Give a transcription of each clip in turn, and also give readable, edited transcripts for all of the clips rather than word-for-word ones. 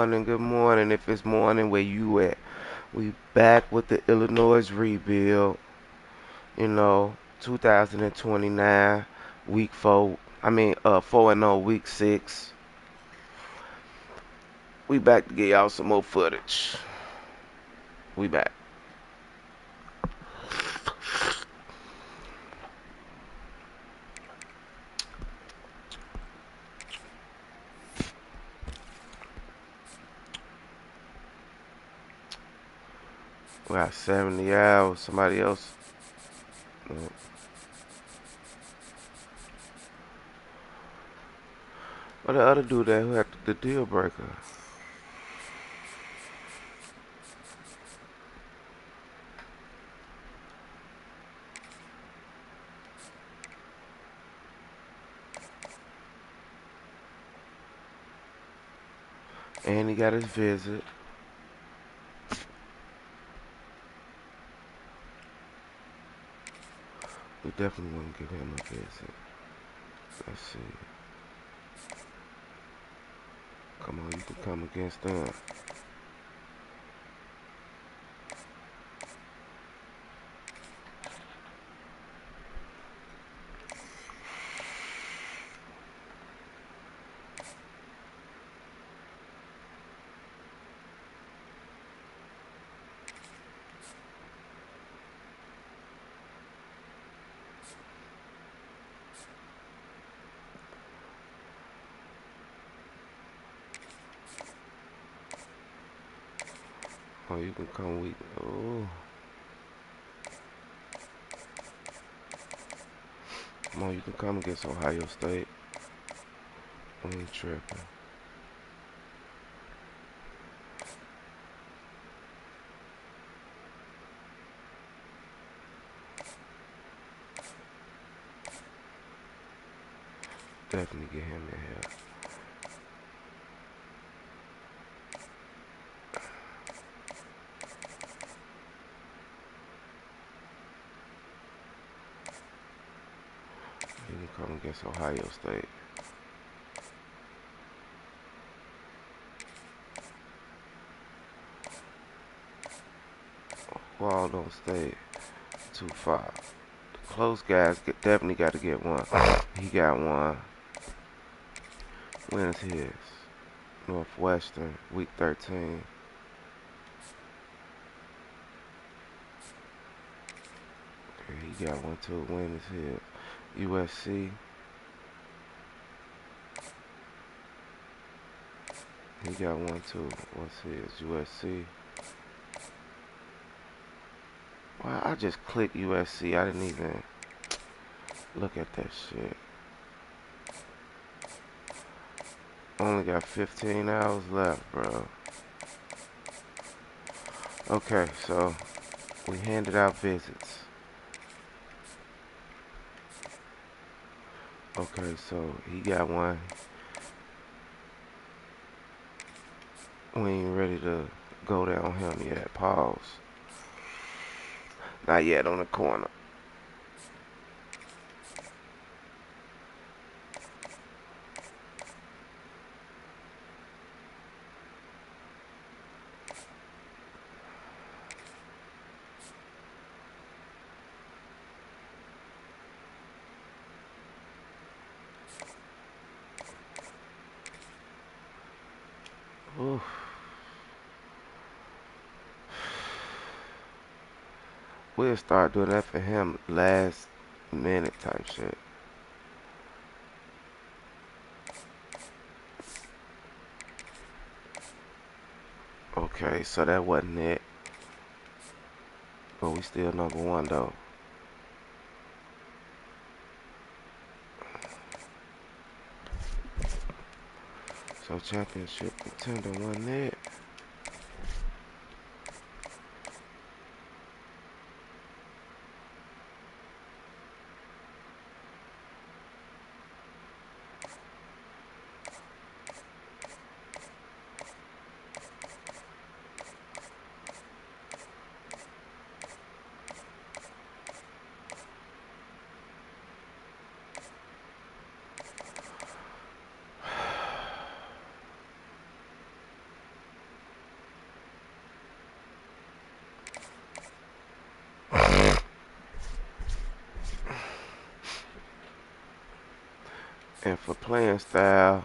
good morning. If it's morning, where you at? We back with the Illinois rebuild. 2029, week 4. 4-0, week 6. We back to get y'all some more footage. We back. We got 70 hours. Somebody else. What the other dude that who had the deal breaker? And he got his visit. We definitely want to give him a visit. Let's see. Come on, you can come against them. Oh, you can come weak. Oh. Come on, you can come against Ohio State. I ain't tripping. Definitely get him in here. He can come against Ohio State. Ball don't stay too far. The close guys definitely got to get one. He got one. When's his? Northwestern, week 13. Okay, he got one too. When is his? USC. He got one too. What's his? USC. Well, I just clicked USC. I didn't even look at that shit. Only got 15 hours left, bro. Okay, so we handed out visits. Okay, so he got one. We ain't ready to go down on him yet. Pause. Not yet on the corner. Oof. We'll start doing that for him last minute type shit. Okay, so that wasn't it. But we still number one though. So championship contender wasn't it. And for playing style,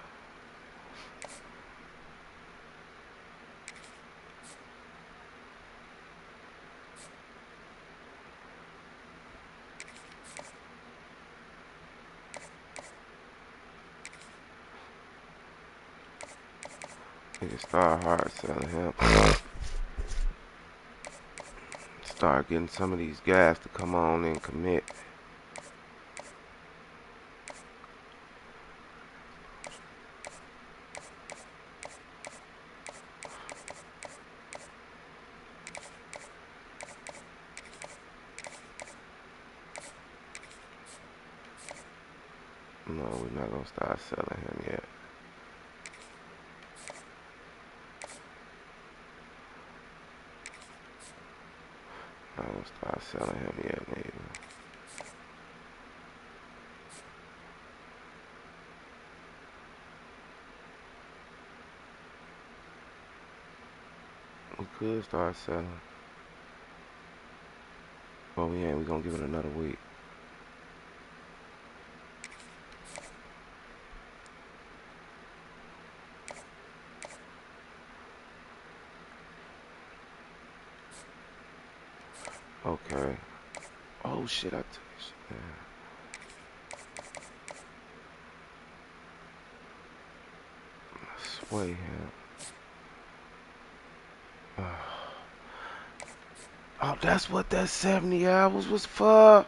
you can start hard selling him. Start getting some of these guys to come on and commit. No, we're not gonna start selling him yet. Not gonna start selling him yet, maybe. We could start selling. But we ain't. We gonna give it another week. Okay. Oh shit! I took shit. Yeah. Sway him. Oh, that's what that 70 hours was for.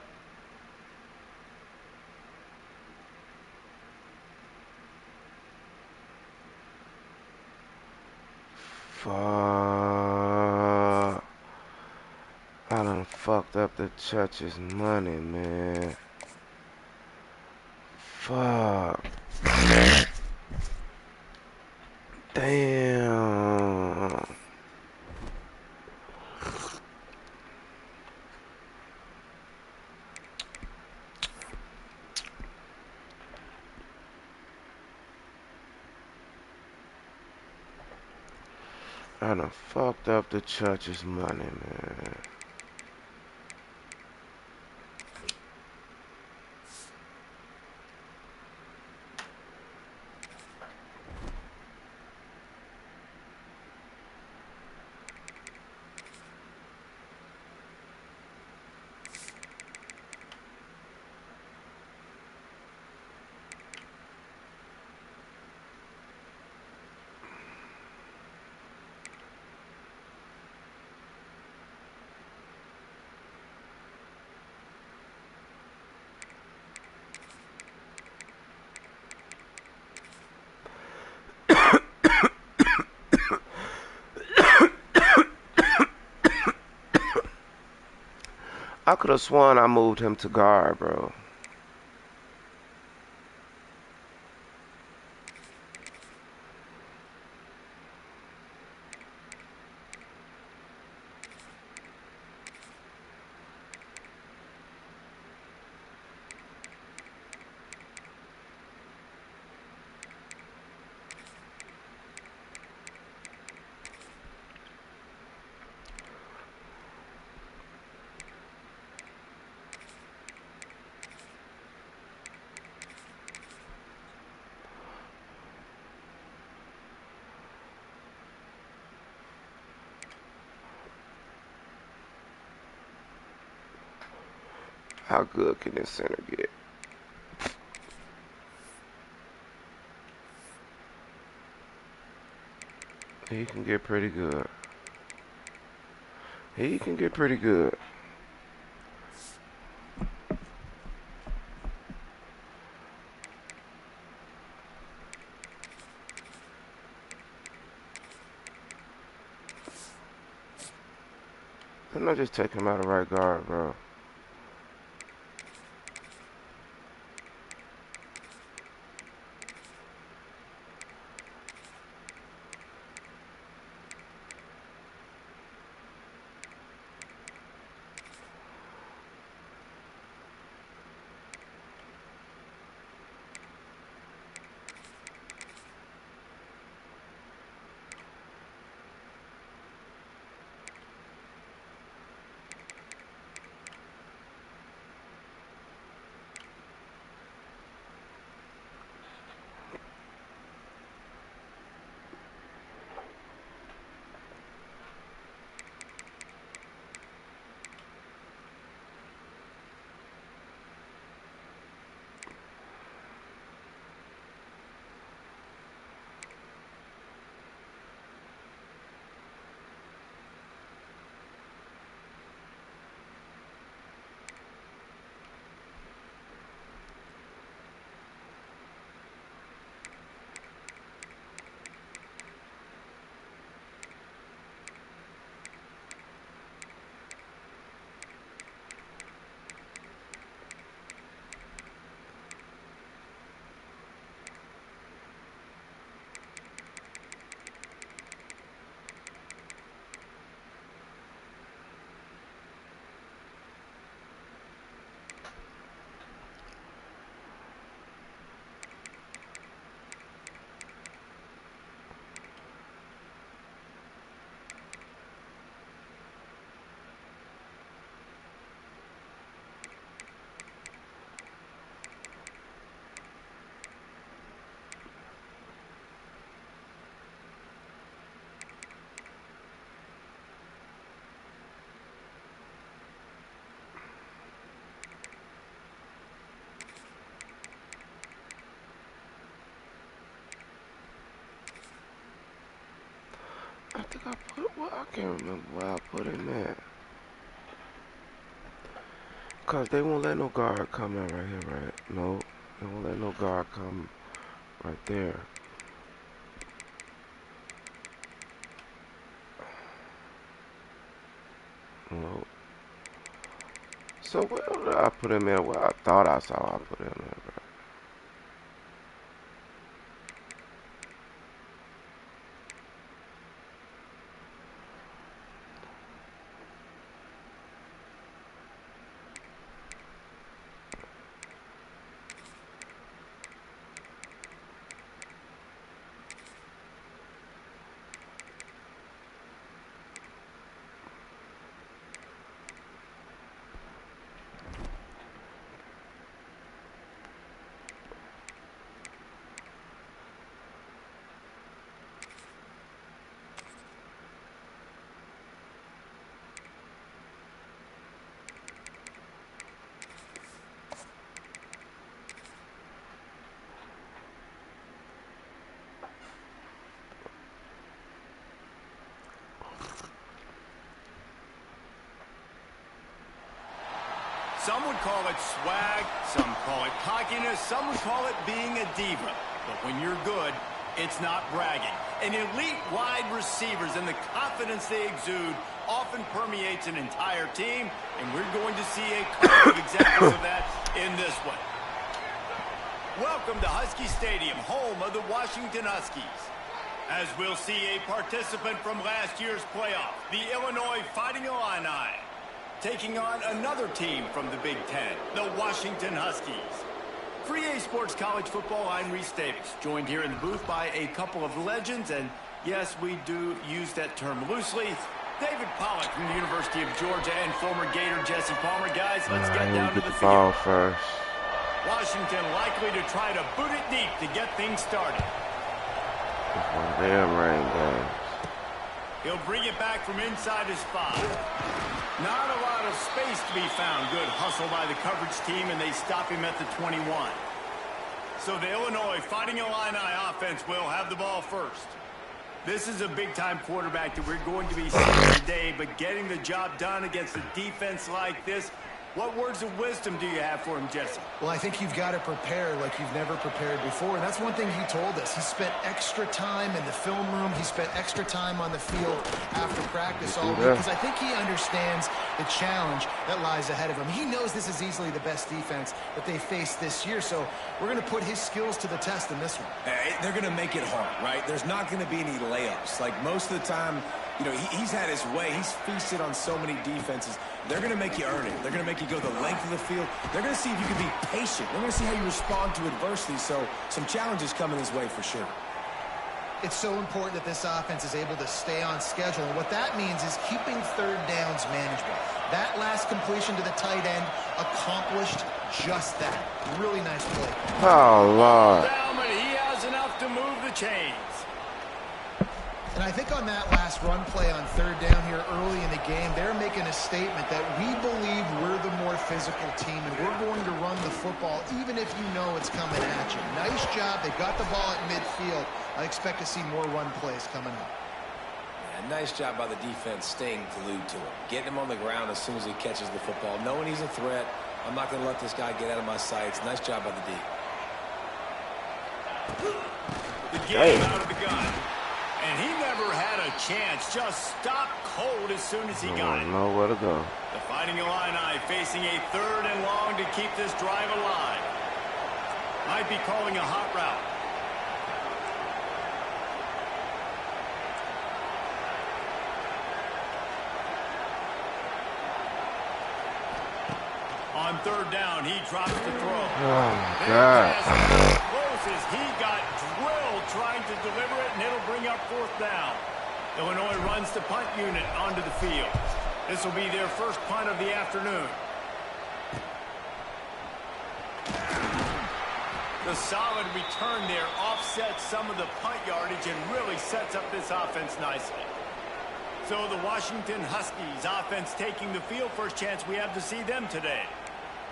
Fuck. I done fucked up the church's money, man. Fuck. Damn. I done fucked up the church's money, man. I could have sworn I moved him to guard, bro. How good can this center get? He can get pretty good. He can get pretty good. Didn't I just take him out of right guard, bro? I think I put, well, I can't remember where I put him at. Cause they won't let no guard come in right here, right? No, they won't let no guard come right there. No. So where did I put him in? Well, I thought I saw I put him in, right? Some would call it swag, some call it cockiness, some would call it being a diva. But when you're good, it's not bragging. And elite wide receivers and the confidence they exude often permeates an entire team, and we're going to see a couple of examples of that in this one. Welcome to Husky Stadium, home of the Washington Huskies. As we'll see a participant from last year's playoff, the Illinois Fighting Illini, taking on another team from the Big Ten, the Washington Huskies. For EA Sports College Football, I'm Reese Davis, joined here in the booth by a couple of legends, and yes, we do use that term loosely. David Pollack from the University of Georgia and former Gator Jesse Palmer. Guys, let's get down to the ball field. first. Washington likely to try to boot it deep to get things started. It's one of them rain games. He'll bring it back from inside his 5. Not a lot of space to be found. Good hustle by the coverage team, and they stop him at the 21. So the Illinois Fighting Illini offense will have the ball first. This is a big-time quarterback that we're going to be seeing today, but getting the job done against a defense like this, what words of wisdom do you have for him, Jesse? Well, I think you've got to prepare like you've never prepared before, and that's one thing he told us. He spent extra time in the film room. He spent extra time on the field after practice all week, because I think he understands the challenge that lies ahead of him. He knows this is easily the best defense that they face this year, so we're going to put his skills to the test in this one. They're going to make it hard, right? There's not going to be any layups. Like most of the time, you know, he's had his way. He's feasted on so many defenses. They're going to make you earn it. They're going to make you go the length of the field. They're going to see if you can be patient. They're going to see how you respond to adversity. So some challenges coming his way for sure. It's so important that this offense is able to stay on schedule. And what that means is keeping third downs manageable. That last completion to the tight end accomplished just that. Really nice play. Oh, Lord. Down, but he has enough to move the chains. And I think on that last run play on third down here early in the game, they're making a statement that we believe we're the more physical team, and we're going to run the football even if you know it's coming at you. Nice job. They got the ball at midfield. I expect to see more run plays coming up. Yeah, nice job by the defense staying glued to him. Getting him on the ground as soon as he catches the football. Knowing he's a threat. I'm not going to let this guy get out of my sights. Nice job by the D. The game out of the gun. And he never had a chance. Just stopped cold as soon as he got it. Nowhere to go. The Fighting Illini facing a 3rd and long to keep this drive alive. Might be calling a hot route. On 3rd down, he drops the throw. Oh, my God. Closes. He got drilled trying to deliver it, and it'll bring up 4th down. Illinois runs the punt unit onto the field. This will be their first punt of the afternoon. The solid return there offsets some of the punt yardage and really sets up this offense nicely. So the Washington Huskies offense taking the field. First chance we have to see them today.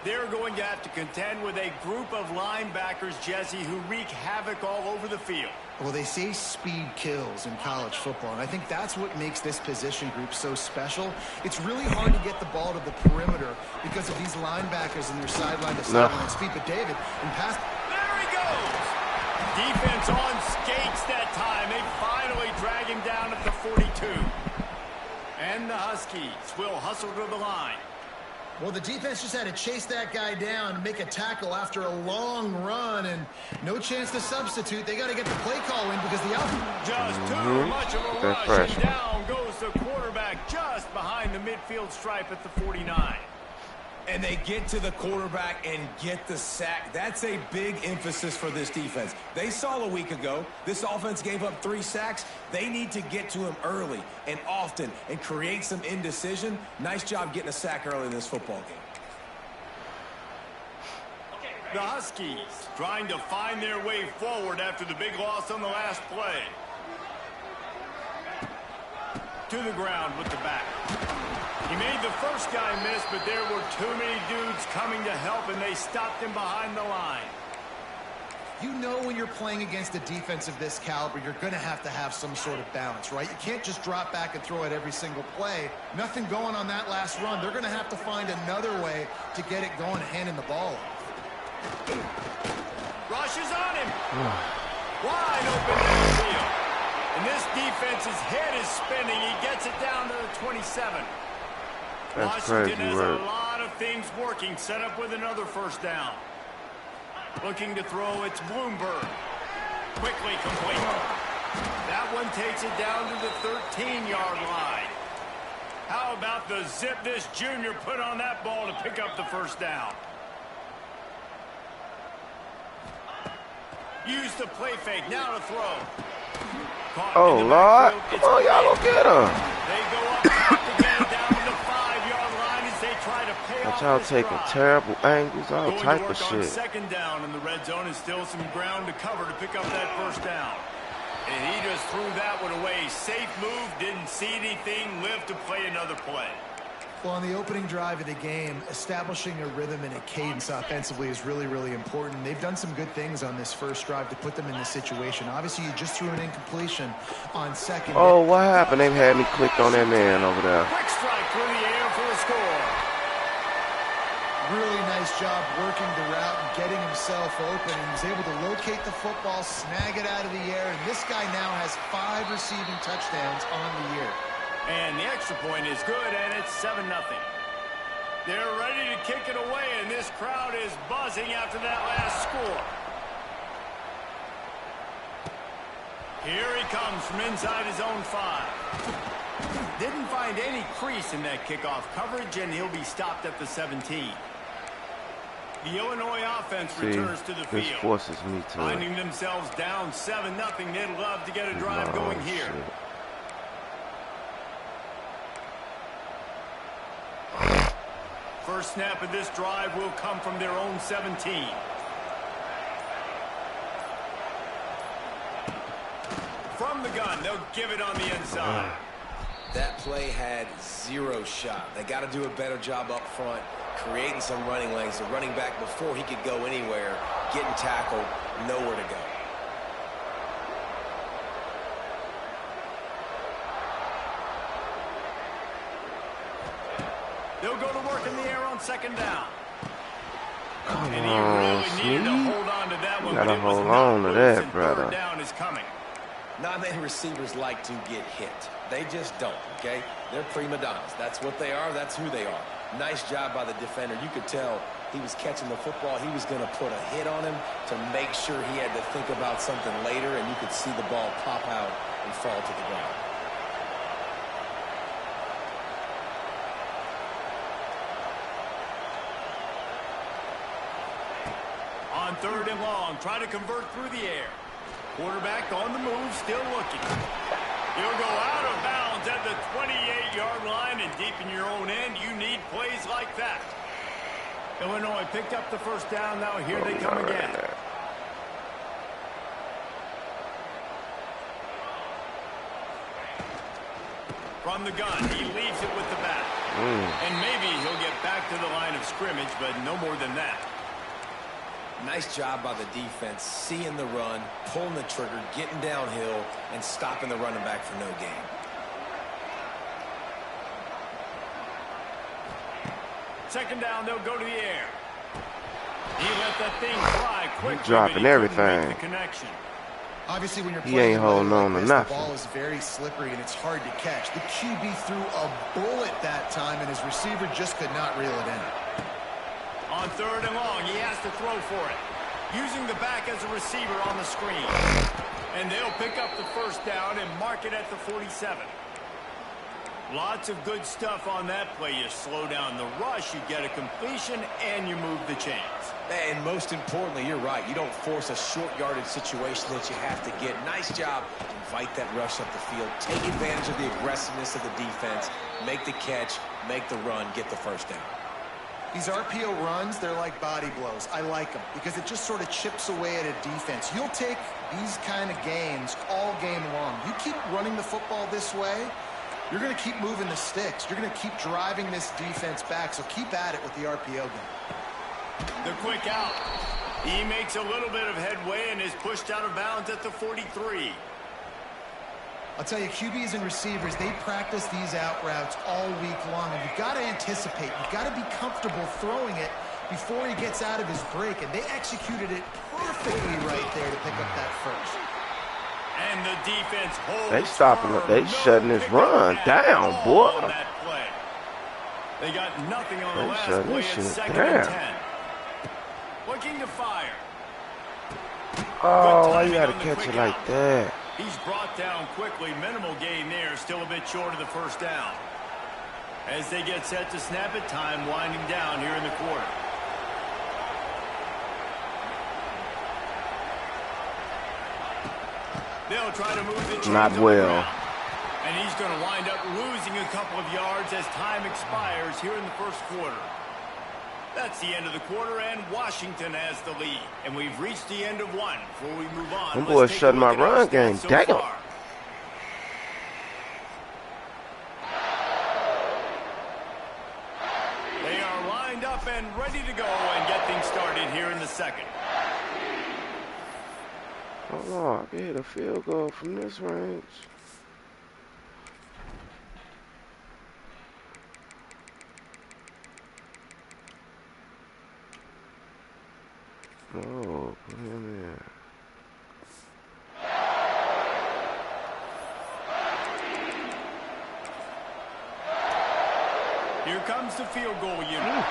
They're going to have to contend with a group of linebackers, Jesse, who wreak havoc all over the field. Well, they say speed kills in college football, and I think that's what makes this position group so special. It's really hard to get the ball to the perimeter because of these linebackers and their sideline-to-sideline speed. But David, in pass... There he goes! Defense on skates that time. They finally drag him down at the 42. And the Huskies will hustle to the line. Well, the defense just had to chase that guy down and make a tackle after a long run, and no chance to substitute. They got to get the play call in because the outfit... Just too much of a rush, and down goes the quarterback just behind the midfield stripe at the 49. And they get to the quarterback and get the sack. That's a big emphasis for this defense. They saw a week ago, this offense gave up 3 sacks. They need to get to him early and often and create some indecision. Nice job getting a sack early in this football game. The Huskies trying to find their way forward after the big loss on the last play. To the ground with the back. He made the first guy miss, but there were too many dudes coming to help, and they stopped him behind the line. You know when you're playing against a defense of this caliber, you're going to have some sort of balance, right? You can't just drop back and throw it every single play. Nothing going on that last run. They're going to have to find another way to get it going and handing the ball off. Rushes on him. Wide open downfield. And this defense's head is spinning. He gets it down to the 27. That's Washington crazy has work. a lot of things working, set up with another first down. Looking to throw, it's Bloomberg. Quickly complete. That one takes it down to the 13-yard line. How about the zip this junior put on that ball to pick up the first down? Use the play fake, now to throw. Caught Oh, in the Lord. backfield. Come on, y'all go get him. They go up top to get it down to the 5-yard line as they try to pay off Y'all this taking drive. terrible angles, all Going type to of work on shit. second down in the red zone and still some ground to cover to pick up that first down. And he just threw that one away. Safe move, didn't see anything, lived to play another play. Well, on the opening drive of the game, establishing a rhythm and a cadence offensively is really, really important. They've done some good things on this first drive to put them in this situation. Obviously, you just threw an incompletion on second. Oh, what happened? They had me clicked on that man over there. Quick strike through the air for the score. Really nice job working the route and getting himself open. He was able to locate the football, snag it out of the air, and this guy now has 5 receiving touchdowns on the year. And the extra point is good, and it's 7-0. They're ready to kick it away, and this crowd is buzzing after that last score. Here he comes from inside his own 5. Didn't find any crease in that kickoff coverage, and he'll be stopped at the 17. The Illinois offense returns to the this field. forces me to Finding themselves down 7-0, they'd love to get a drive going here. Shit. First snap of this drive will come from their own 17. From the gun, they'll give it on the inside. That play had 0 shot. They got to do a better job up front, creating some running lanes. The running back, before he could go anywhere, getting tackled, nowhere to go. They'll go to work in the air on second down. Come And he on, really needed to Sneak. hold on to that one, gotta but it was hold not on to loose, that, and brother. Third down is coming. Not many receivers like to get hit. They just don't, okay? They're prima donnas. That's what they are. That's who they are. Nice job by the defender. You could tell he was catching the football. He was going to put a hit on him to make sure he had to think about something later, and you could see the ball pop out and fall to the ground. On third and long, try to convert through the air. Quarterback on the move, still looking. He'll go out of bounds at the 28-yard line, and deep in your own end, you need plays like that. Illinois picked up the first down. Now here they come again. From the gun, he leaves it with the back. And maybe he'll get back to the line of scrimmage, but no more than that. Nice job by the defense, seeing the run, pulling the trigger, getting downhill, and stopping the running back for no gain. Second down, they'll go to the air. He let that thing fly quickly. He's dropping everything. The connection. Obviously, when you're he ain't holding on to nothing. The ball is very slippery and it's hard to catch. The QB threw a bullet that time, and his receiver just could not reel it in. On third and long, he has to throw for it, using the back as a receiver on the screen. And they'll pick up the first down and mark it at the 47. Lots of good stuff on that play. You slow down the rush, you get a completion, and you move the chains. And most importantly, you're right. You don't force a short yardage situation that you have to get. Nice job. Invite that rush up the field. Take advantage of the aggressiveness of the defense. Make the catch, make the run, get the first down. These RPO runs, they're like body blows. I like them because it just sort of chips away at a defense. You'll take these kind of gains all game long. You keep running the football this way, you're going to keep moving the sticks. You're going to keep driving this defense back, so keep at it with the RPO game. The quick out. He makes a little bit of headway and is pushed out of bounds at the 43. I'll tell you, QBs and receivers, they practice these out routes all week long, and you've got to anticipate. You've got to be comfortable throwing it before he gets out of his break, and they executed it perfectly right there to pick up that first. And the defense holds. They stopping it. They shutting his run down, boy. On that play. They got nothing on the last play at second and 10. Looking to fire. Oh, why you gotta catch it like that? He's brought down quickly. Minimal gain there. Still a bit short of the first down. As they get set to snap it, time winding down here in the quarter. They'll try to move the chains. Not well. And he's going to wind up losing a couple of yards as time expires here in the first quarter. That's the end of the quarter, and Washington has the lead. And we've reached the end of one. Before we move on, them boys shutting my run game. Damn. They are lined up and ready to go and get things started here in the second. Oh, I can hit a field goal from this range. Oh, put him in. Here comes the field goal unit. Oh,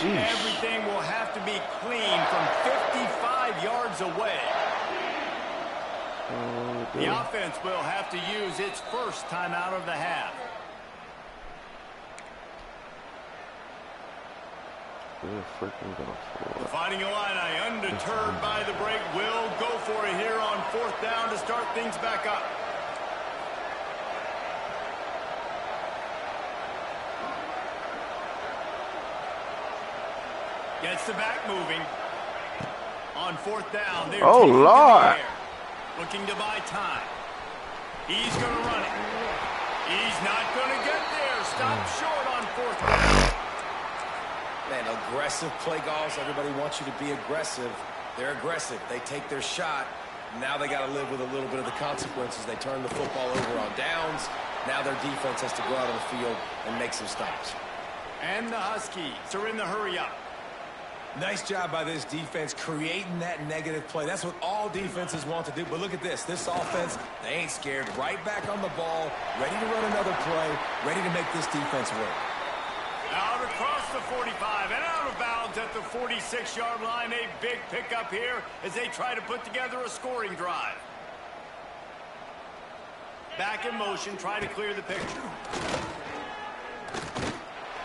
everything will have to be clean from 55 yards away. Oh, the offense will have to use its first timeout of the half. Freaking go for it. Fighting Illini, undeterred by the break, will go for it here on fourth down to start things back up. Gets the back moving. On fourth down, they're oh, Lord. Looking to buy time. He's going to run it. He's not going to get there. Stop short on fourth down. Man, aggressive play calls. Everybody wants you to be aggressive. They're aggressive. They take their shot. Now they got to live with a little bit of the consequences. They turn the football over on downs. Now their defense has to go out on the field and make some stops. And the Huskies are in the hurry up. Nice job by this defense creating that negative play. That's what all defenses want to do. But look at this. This offense, they ain't scared. Right back on the ball, ready to run another play, ready to make this defense work. Out across the 45 and out of bounds at the 46-yard line. A big pickup here as they try to put together a scoring drive. Back in motion, try to clear the picture.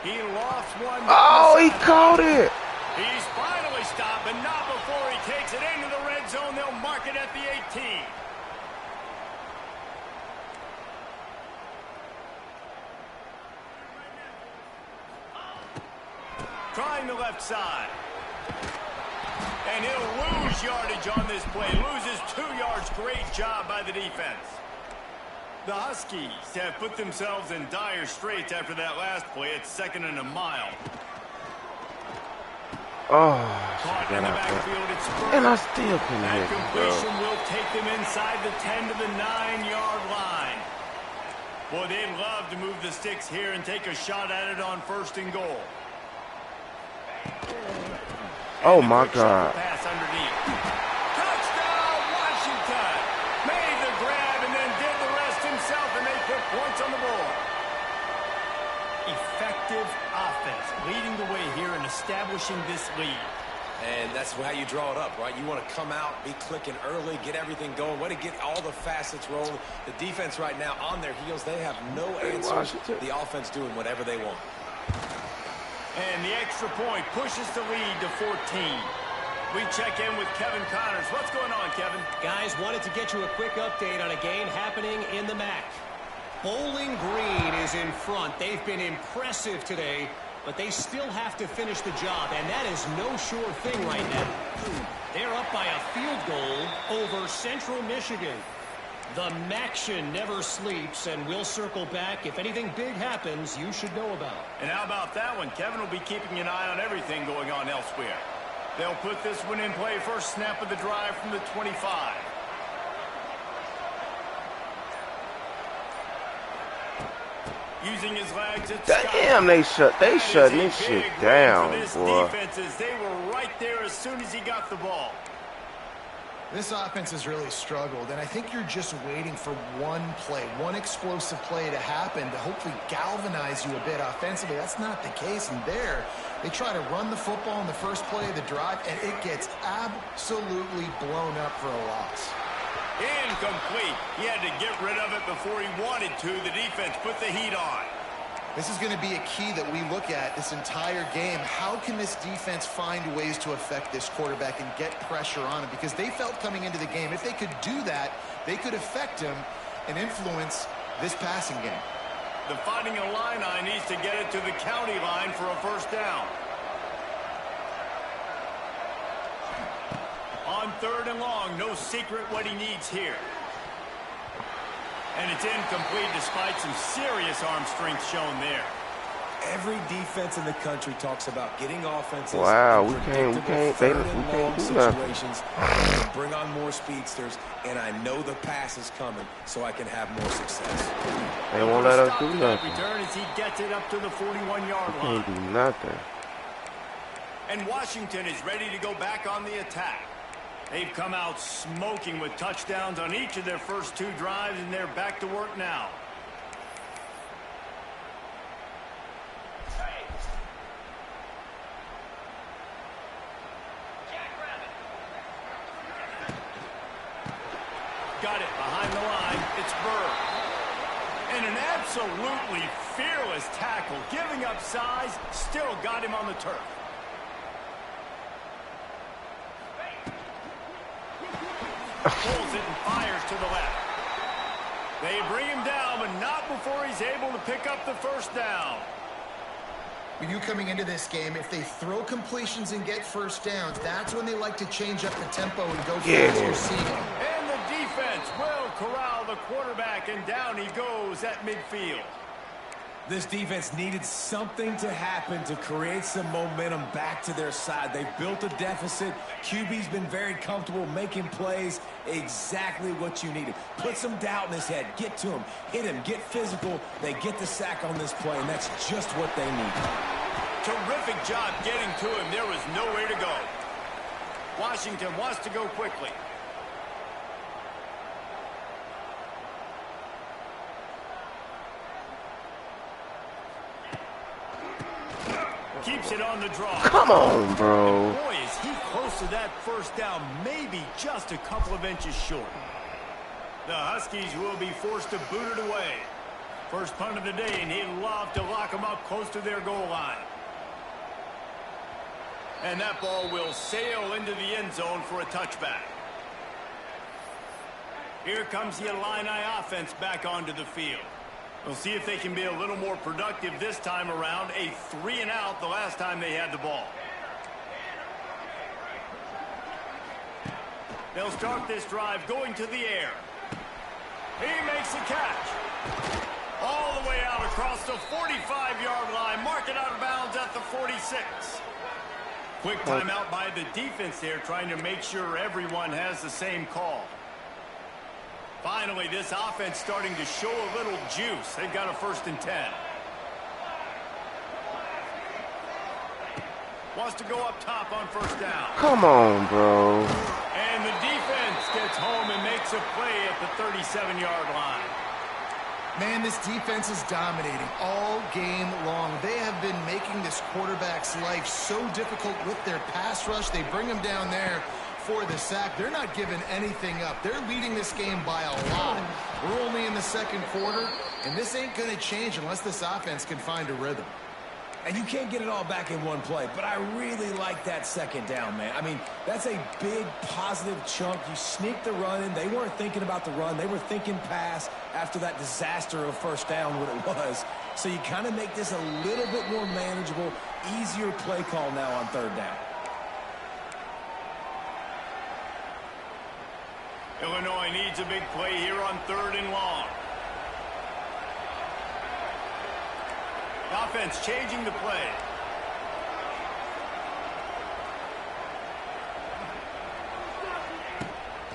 He lost one. Oh, he caught it. He's finally stopped, but not before he takes it into the red zone. They'll mark it at the 18. Trying the left side. And he'll lose yardage on this play. Loses 2 yards. Great job by the defense. The Huskies have put themselves in dire straits after that last play at 2nd and a mile. Oh, Caught in the backfield, it's and I still couldn't that hit him, completion bro. will take them inside the 10 to the 9-yard line. Boy, they'd love to move the sticks here and take a shot at it on 1st and goal. Oh my God. Pass underneath. Touchdown, Washington! Made the grab and then did the rest himself, and they put points on the board. Effective offense leading the way here and establishing this lead. And that's how you draw it up, right? You want to come out, be clicking early, get everything going, want to get all the facets rolling. The defense right now on their heels, they have no answers. The offense doing whatever they want. And the extra point pushes the lead to 14. We check in with Kevin Connors. What's going on, Kevin? Guys, wanted to get you a quick update on a game happening in the MAC. Bowling Green is in front. They've been impressive today, but they still have to finish the job, and that is no sure thing right now. They're up by a field goal over Central Michigan. The Maction never sleeps, and we'll circle back. If anything big happens, you should know about. And how about that one? Kevin will be keeping an eye on everything going on elsewhere. They'll put this one in play first snap of the drive from the 25. Using his legs, it's Damn, they shutting this shit down, boy. Defenses, they were right there as soon as he got the ball. This offense has really struggled, and I think you're just waiting for one play, one explosive play to happen to hopefully galvanize you a bit offensively. That's not the case, and there they try to run the football in the first play of the drive, and it gets absolutely blown up for a loss. Incomplete. He had to get rid of it before he wanted to. The defense put the heat on. This is going to be a key that we look at this entire game. How can this defense find ways to affect this quarterback and get pressure on him? Because they felt coming into the game, if they could do that, they could affect him and influence this passing game. The Fighting Illini needs to get it to the county line for a first down. On 3rd and long, no secret what he needs here. And it's incomplete despite some serious arm strength shown there. Every defense in the country talks about getting offenses. Wow, we can't do situations. Bring on more speedsters, and I know the pass is coming, so I can have more success. They won't let us do nothing. Return as he gets it up to the 41-yard line. Can't do nothing. And Washington is ready to go back on the attack. They've come out smoking with touchdowns on each of their first 2 drives, and they're back to work now. Got it behind the line. It's Bird. And an absolutely fearless tackle, giving up size, still got him on the turf. Pulls it and fires to the left. They bring him down, but not before he's able to pick up the first down. When you coming into this game, if they throw completions and get first downs, that's when they like to change up the tempo and go for the receiving. And the defense will corral the quarterback, and down he goes at midfield. This defense needed something to happen to create some momentum back to their side. They built a deficit. QB's been very comfortable making plays, exactly what you needed. Put some doubt in his head. Get to him. Hit him. Get physical. They get the sack on this play, and that's just what they need. Terrific job getting to him. There was nowhere to go. Washington wants to go quickly. Keeps it on the draw. Come on, bro. And boy, is he close to that first down, maybe just a couple of inches short. The Huskies will be forced to boot it away. First punt of the day, and he'd love to lock them up close to their goal line. And that ball will sail into the end zone for a touchback. Here comes the Illini offense back onto the field. We'll see if they can be a little more productive this time around. A 3-and-out the last time they had the ball. They'll start this drive going to the air. He makes the catch. All the way out across the 45-yard line. Mark it out of bounds at the 46. Quick timeout by the defense there, trying to make sure everyone has the same call. Finally, this offense starting to show a little juice. They've got a 1st and 10. Wants to go up top on 1st down. Come on, bro. And the defense gets home and makes a play at the 37-yard line. Man, this defense is dominating all game long. They have been making this quarterback's life so difficult with their pass rush. They bring him down there for the sack. They're not giving anything up. They're leading this game by a lot. We're only in the 2nd quarter, and this ain't going to change unless this offense can find a rhythm. And you can't get it all back in one play, but I really like that 2nd down, man. I mean, that's a big positive chunk. You sneak the run in. They weren't thinking about the run. They were thinking pass after that disaster of 1st down, what it was. So you kind of make this a little bit more manageable, easier play call now on 3rd down. Illinois needs a big play here on 3rd and long. Offense changing the play.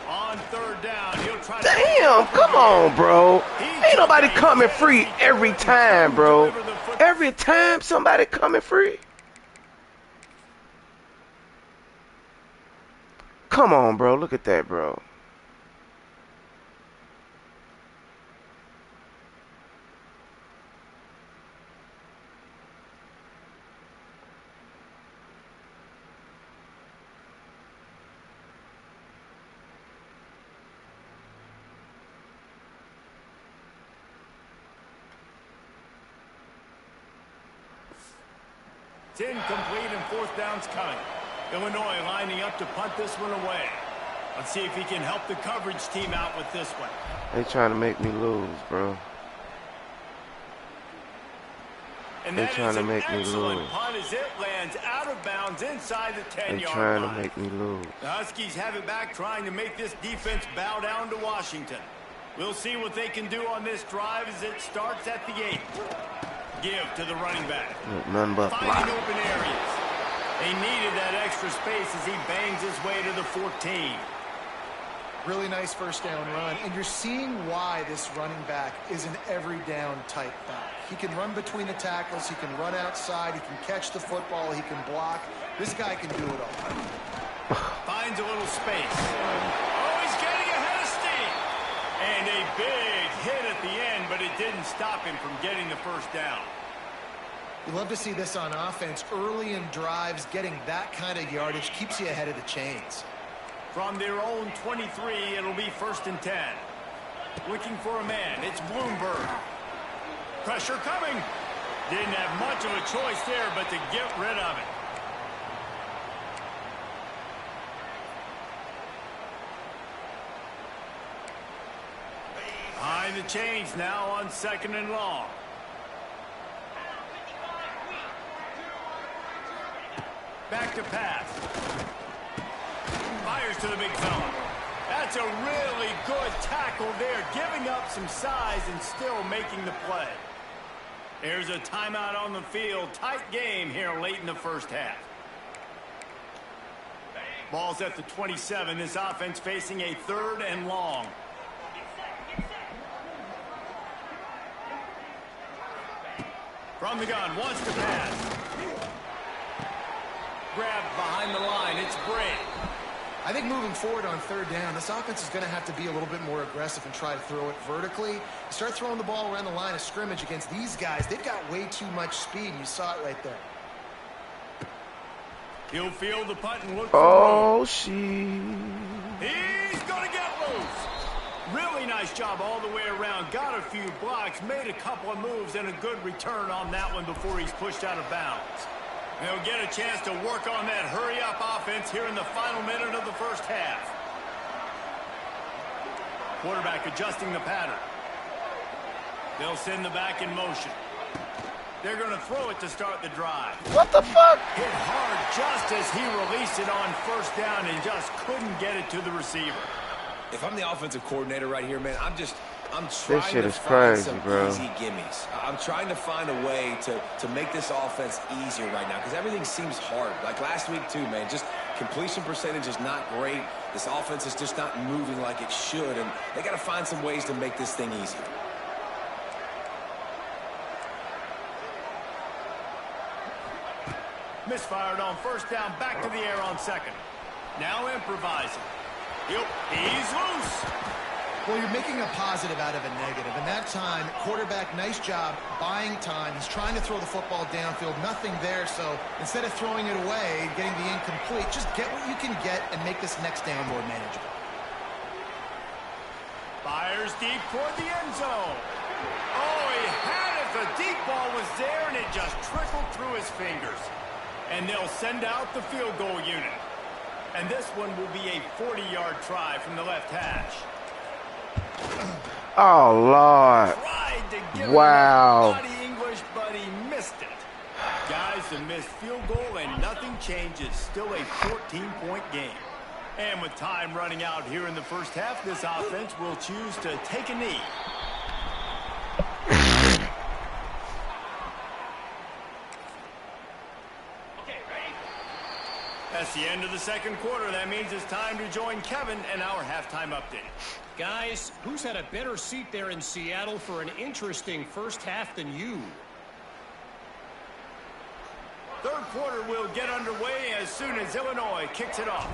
On 3rd down, he'll try to... Damn, come on, bro. Ain't nobody coming free every time, bro. Every time somebody coming free. Come on, bro. Look at that, bro. Incomplete and 4th down's coming. Illinois lining up to punt this one away. Let's see if he can help the coverage team out with this one. They trying to make me lose, bro. And They that trying is to an make me excellent lose. punt as it lands out of bounds inside the 10-yard line. They trying to make me lose. The Huskies have it back, trying to make this defense bow down to Washington. We'll see what they can do on this drive as it starts at the 8. Give to the running back. None but Finding block. open areas. They needed that extra space as he bangs his way to the 14. Really nice 1st down run, and you're seeing why this running back is an every down type back. He can run between the tackles, he can run outside, he can catch the football, he can block. This guy can do it all. Finds a little space. Oh, he's getting ahead of steam. And a big hit at the end, but it didn't stop him from getting the 1st down. You love to see this on offense. Early in drives, getting that kind of yardage keeps you ahead of the chains. From their own 23, it'll be 1st and 10. Looking for a man. It's Bloomberg. Pressure coming. Didn't have much of a choice there, but to get rid of it. Behind the chains now on 2nd and long. Back to pass. Fires to the big zone. That's a really good tackle there, giving up some size and still making the play. There's a timeout on the field. Tight game here late in the 1st half. Ball's at the 27. This offense facing a 3rd and long. From the gun, wants to pass. Grabbed behind the line. It's Bray. I think moving forward on 3rd down, this offense is going to have to be a little bit more aggressive and try to throw it vertically. You start throwing the ball around the line of scrimmage against these guys. They've got way too much speed. You saw it right there. He'll field the punt and look for Oh, shit. He's going to get loose. Really nice job all the way around. Got a few blocks, made a couple of moves, and a good return on that one before he's pushed out of bounds. They'll get a chance to work on that hurry-up offense here in the final minute of the 1st half. Quarterback adjusting the pattern. They'll send the back in motion. They're going to throw it to start the drive. What the fuck? Hit hard just as he released it on 1st down and just couldn't get it to the receiver. If I'm the offensive coordinator right here, man, I'm trying shit to is find crazy, some bro. easy gimmies. I'm trying to find a way to make this offense easier right now because everything seems hard. Like last week too, man. Just completion percentage is not great. This offense is just not moving like it should, and they got to find some ways to make this thing easier. Misfired on first down, back to the air on second. Now improvising. Yep, he's loose. Well, you're making a positive out of a negative. And that time, quarterback, nice job buying time. He's trying to throw the football downfield. Nothing there. So instead of throwing it away, getting the incomplete, just get what you can get and make this next down more manageable. Fires deep toward the end zone. Oh, he had it. The deep ball was there, and it just trickled through his fingers. And they'll send out the field goal unit. And this one will be a 40-yard try from the left hash. Oh, Lord. Tried to give Wow. him body English, but he missed it. Guys, a missed field goal, and nothing changes. Still a 14-point game. And with time running out here in the first half, this offense will choose to take a knee. That's the end of the second quarter. That means it's time to join Kevin and our halftime update. Guys, who's had a better seat there in Seattle for an interesting first half than you? Third quarter will get underway as soon as Illinois kicks it off.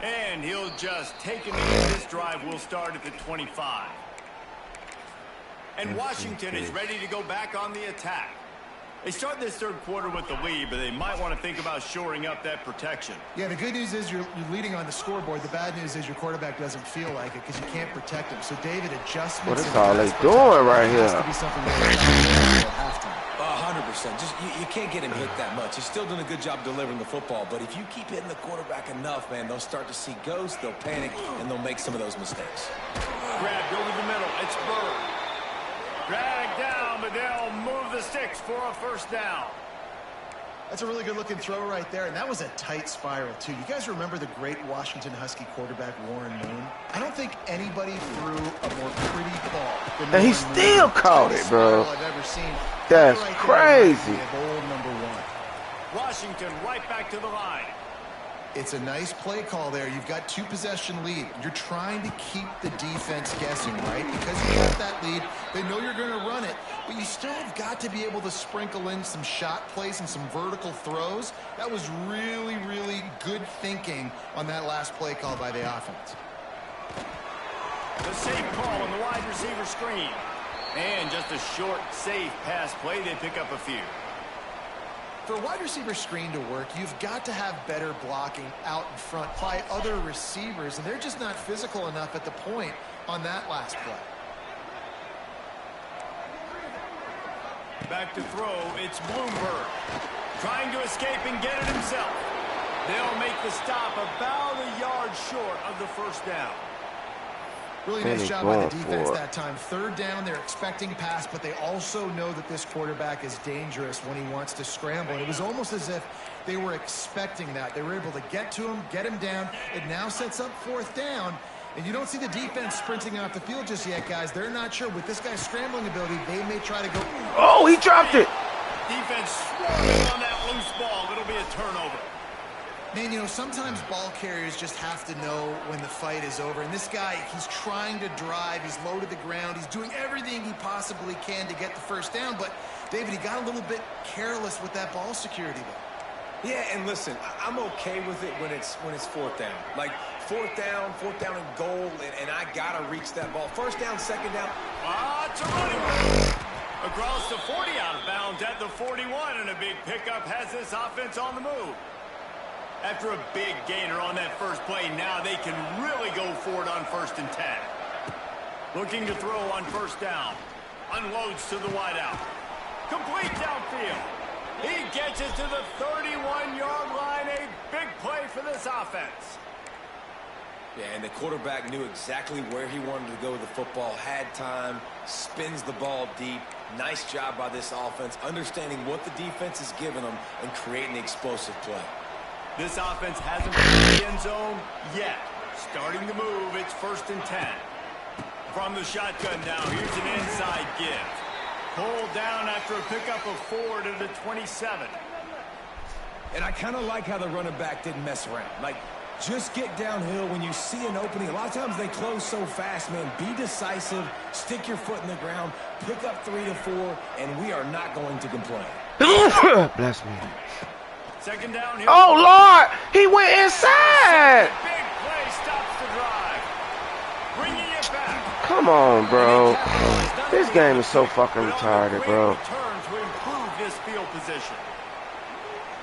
And he'll just take it in. This drive will start at the 25. And Washington is ready to go back on the attack. They start this third quarter with the lead, but they might want to think about shoring up that protection. Yeah, the good news is you're leading on the scoreboard. The bad news is your quarterback doesn't feel like it because you can't protect him. So, David, adjustments. What is all they doing right here? Has to be something that at halftime. 100%. Just you can't get him hit that much. He's still doing a good job delivering the football, but if you keep hitting the quarterback enough, man, they'll start to see ghosts, they'll panic, and they'll make some of those mistakes. Grabbed over the middle. It's Bird. Dragged down, but they'll move the sticks for a first down. That's a really good-looking throw right there, and that was a tight spiral, too. You guys remember the great Washington Husky quarterback, Warren Moon? I don't think anybody threw a more pretty ball than And he Warren still Moon. caught it, bro. I've ever seen. That's Right crazy. there, old number one. Washington right back to the line. It's a nice play call there. You've got 2-possession lead. You're trying to keep the defense guessing, right? Because you got that lead, they know you're going to run it, but you still have got to be able to sprinkle in some shot plays and some vertical throws. That was really, really good thinking on that last play call by the offense. The safe call on the wide receiver screen. And just a short, safe pass play. They pick up a few. For a wide receiver screen to work, you've got to have better blocking out in front by other receivers, and they're just not physical enough at the point on that last play. Back to throw, it's Bloomberg. Trying to escape and get it himself. They'll make the stop about a yard short of the first down. Really nice job by the defense that time. Third down, they're expecting pass, but they also know that this quarterback is dangerous when he wants to scramble. And it was almost as if they were expecting that. They were able to get to him, get him down. It now sets up fourth down. And you don't see the defense sprinting off the field just yet, guys. They're not sure. With this guy's scrambling ability, they may try to go. Oh, he dropped it. Defense swarming on that loose ball. It'll be a turnover. Man, you know, sometimes ball carriers just have to know when the fight is over. And this guy, he's trying to drive. He's low to the ground. He's doing everything he possibly can to get the first down. But, David, he got a little bit careless with that ball security there. Yeah, and listen, I'm okay with it when it's fourth down. Like, fourth down and goal, and I got to reach that ball. First down, second down. It's a running back. Across the 40, out of bounds at the 41, and a big pickup has this offense on the move. After a big gainer on that first play, now they can really go for it on 1st and 10. Looking to throw on first down. Unloads to the wideout. Complete downfield. He gets it to the 31-yard line. A big play for this offense. Yeah, and the quarterback knew exactly where he wanted to go with the football, had time, spins the ball deep. Nice job by this offense, understanding what the defense is giving them and creating the explosive play. This offense hasn't been in the end zone yet. Starting to move, it's 1st and 10. From the shotgun now, here's an inside give. Pulled down after a pickup of 4 to the 27. And I kind of like how the running back didn't mess around. Like, just get downhill when you see an opening. A lot of times they close so fast, man. Be decisive, stick your foot in the ground, pick up 3 to 4, and we are not going to complain. Bless me. 2nd down here. Oh, Lord! He went inside! Big play stops the drive. Bringing it back. Come on, bro. This game is so fucking retarded, bro. Return to improve this field position.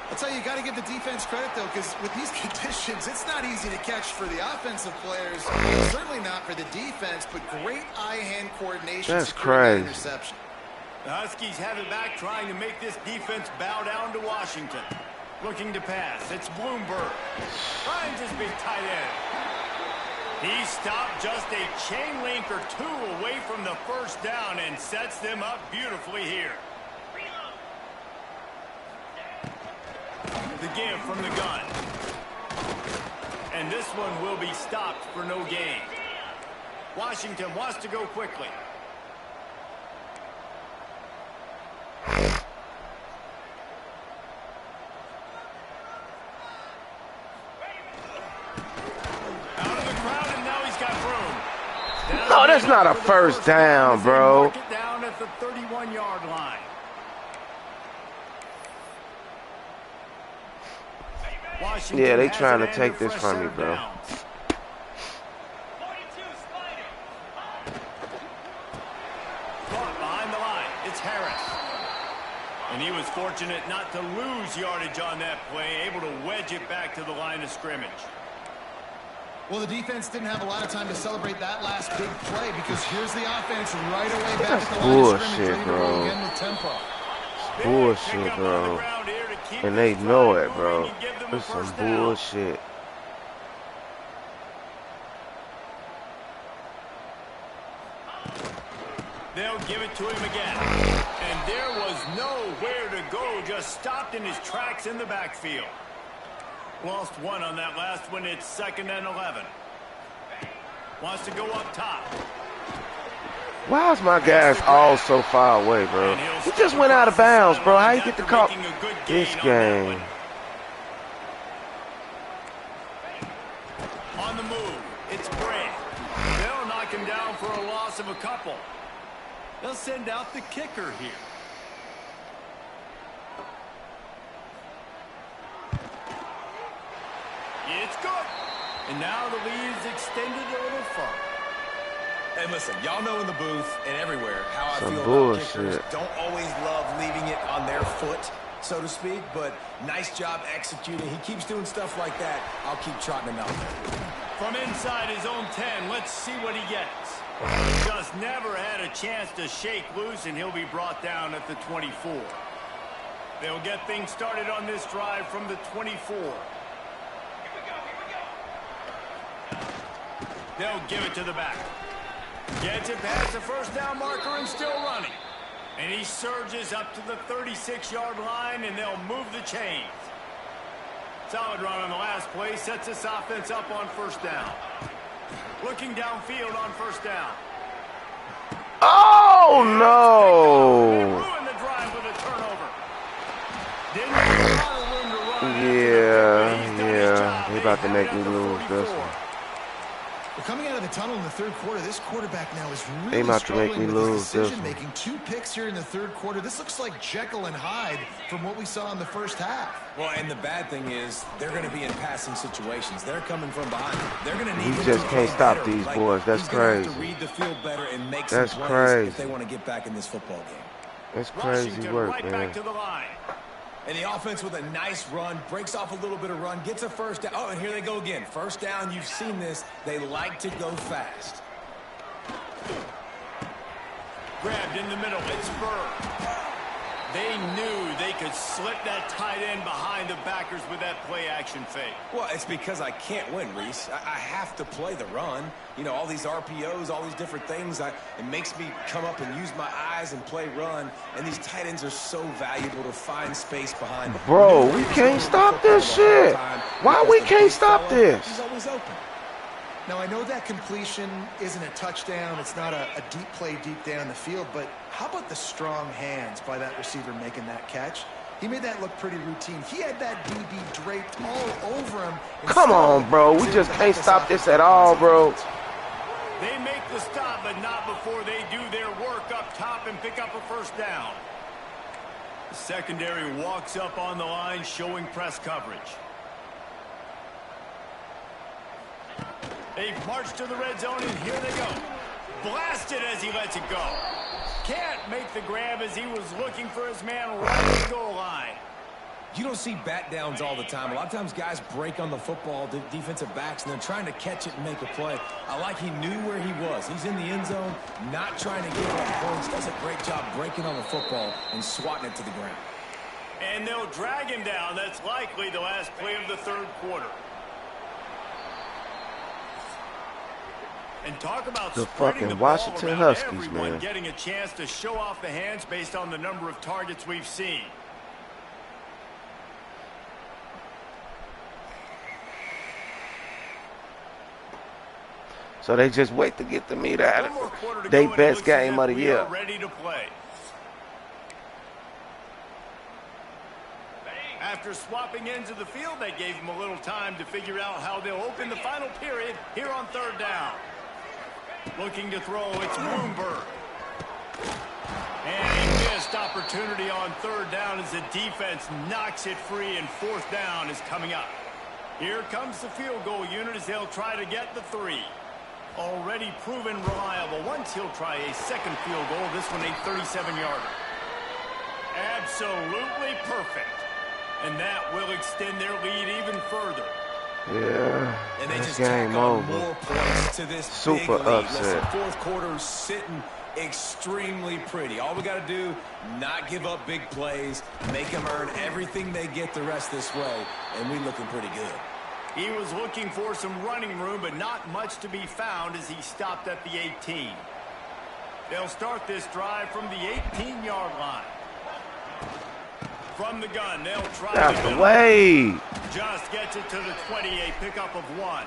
I'll tell you, you got to give the defense credit, though, because with these conditions, it's not easy to catch for the offensive players. Certainly not for the defense, but great eye-hand coordination. That's crazy. Interception. The Huskies have it back, trying to make this defense bow down to Washington. Looking to pass. It's Bloomberg. Finds his big tight end. He stopped just a chain link or 2 away from the 1st down and sets them up beautifully here. The give from the gun. And this one will be stopped for no gain. Washington wants to go quickly. Out of the crowd, and now he's got room. No, that's not a 1st down, bro. Mark it down at the 31-yard line. Washington, yeah, they trying to take this from me, bro. Caught behind the line. It's Harris. And he was fortunate not to lose yardage on that play, able to wedge it back to the line of scrimmage. Well, the defense didn't have a lot of time to celebrate that last big play because here's the offense right away back at the line of scrimmage, bro. again with tempo. Bullshit, bro. And they know it, bro. It's some bullshit. They'll give it to him again. And there was nowhere to go, just stopped in his tracks in the backfield. Lost 1 on that last one. It's 2nd and 11. Wants to go up top. Why is my guys all so far away, bro? He just went out of bounds, bro. How you get the call? This game. On the move, it's Brand. They'll knock him down for a loss of a couple. They'll send out the kicker here. It's good. And now the lead is extended a little further. And listen, y'all know in the booth and everywhere how I Some feel bullshit. about kickers. Don't always love leaving it on their foot, so to speak, but nice job executing. He keeps doing stuff like that. I'll keep trotting him out there. From inside his own 10, let's see what he gets. Just never had a chance to shake loose, and he'll be brought down at the 24. They'll get things started on this drive from the 24. They'll give it to the back. Gets it past the 1st down marker and still running. And he surges up to the 36-yard line, and they'll move the chains. Solid run on the last play. Sets this offense up on 1st down. Looking downfield on 1st down. Oh, no. Ruined the drive with a turnover. Didn't have a lot of room to run. Yeah. They about to make me lose this one. Well, coming out of the tunnel in the 3rd quarter, this quarterback now is They really about to make me struggling with lose his this decision one. making. 2 picks here in the 3rd quarter. This looks like Jekyll and Hyde from what we saw in the 1st half. Well, and the bad thing is they're going to be in passing situations. They're coming from behind. They're going to need He him just to can't play stop better. these Like, boys. That's he's gonna have crazy. to read the field better and make That's some plays crazy. if they want to get back in this football game. That's crazy Washington work, right man. back to the line. And the offense with a nice run, breaks off a little bit of run, gets a 1st down. Oh, and here they go again. 1st down, you've seen this. They like to go fast. Grabbed in the middle. It's Bird. They knew they could slip that tight end behind the backers with that play-action fake. Well, it's because I can't win, Reese. I have to play the run. You know, all these RPOs, all these different things. It makes me come up and use my eyes and play run. And these tight ends are so valuable to find space behind. Bro, we can't stop this shit. Why we can't stop this? He's always open. Now, I know that completion isn't a touchdown. It's not a deep play deep down the field. But how about the strong hands by that receiver making that catch? He made that look pretty routine. He had that DB draped all over him. Come on, bro. We just can't stop this at all, bro. They make the stop, but not before they do their work up top and pick up a first down. The secondary walks up on the line, showing press coverage. They've marched to the red zone, and here they go. Blasted as he lets it go. Can't make the grab as he was looking for his man right at the goal line. You don't see bat downs all the time. A lot of times guys break on the football, the defensive backs, and they're trying to catch it and make a play. I like he knew where he was. He's in the end zone, not trying to give up points. Does a great job breaking on the football and swatting it to the ground. And they'll drag him down. That's likely the last play of the third quarter. And talk about the spreading fucking the ball Washington around. Huskies, Everyone man. getting a chance to show off the hands based on the number of targets we've seen. So they just wait to get the meat out of it. They best game of the year. Ready to play. After swapping ends of the field, they gave him a little time to figure out how they'll open the final period here on third down. Looking to throw, it's Bloomberg. And a missed opportunity on third down as the defense knocks it free, and fourth down is coming up. Here comes the field goal unit as they'll try to get the 3. Already proven reliable. Once he'll try a second field goal, this one a 37-yarder. Absolutely perfect. And that will extend their lead even further. Yeah, and they just game tack on over. more points to this Super big lead. upset. Listen, fourth quarter sitting extremely pretty. All we got to do, not give up big plays, make them earn everything they get the rest this way, and we looking pretty good. He was looking for some running room, but not much to be found as he stopped at the 18. They'll start this drive from the 18-yard line. From the gun, they'll try out the way. Just gets it to the 20, a pickup of 1.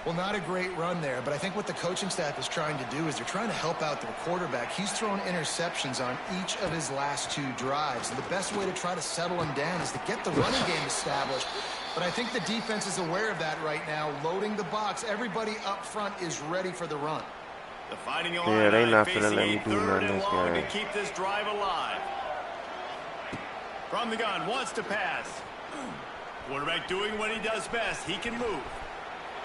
Well, not a great run there, but I think what the coaching staff is trying to do is they're trying to help out their quarterback. He's thrown interceptions on each of his last 2 drives, and the best way to try to settle him down is to get the running game established. But I think the defense is aware of that right now, loading the box. Everybody up front is ready for the run. The Fighting Yeah, Illini they not facing finna let me a do third nothing and this long game. to keep this drive alive. From the gun, wants to pass. Quarterback doing what he does best. He can move.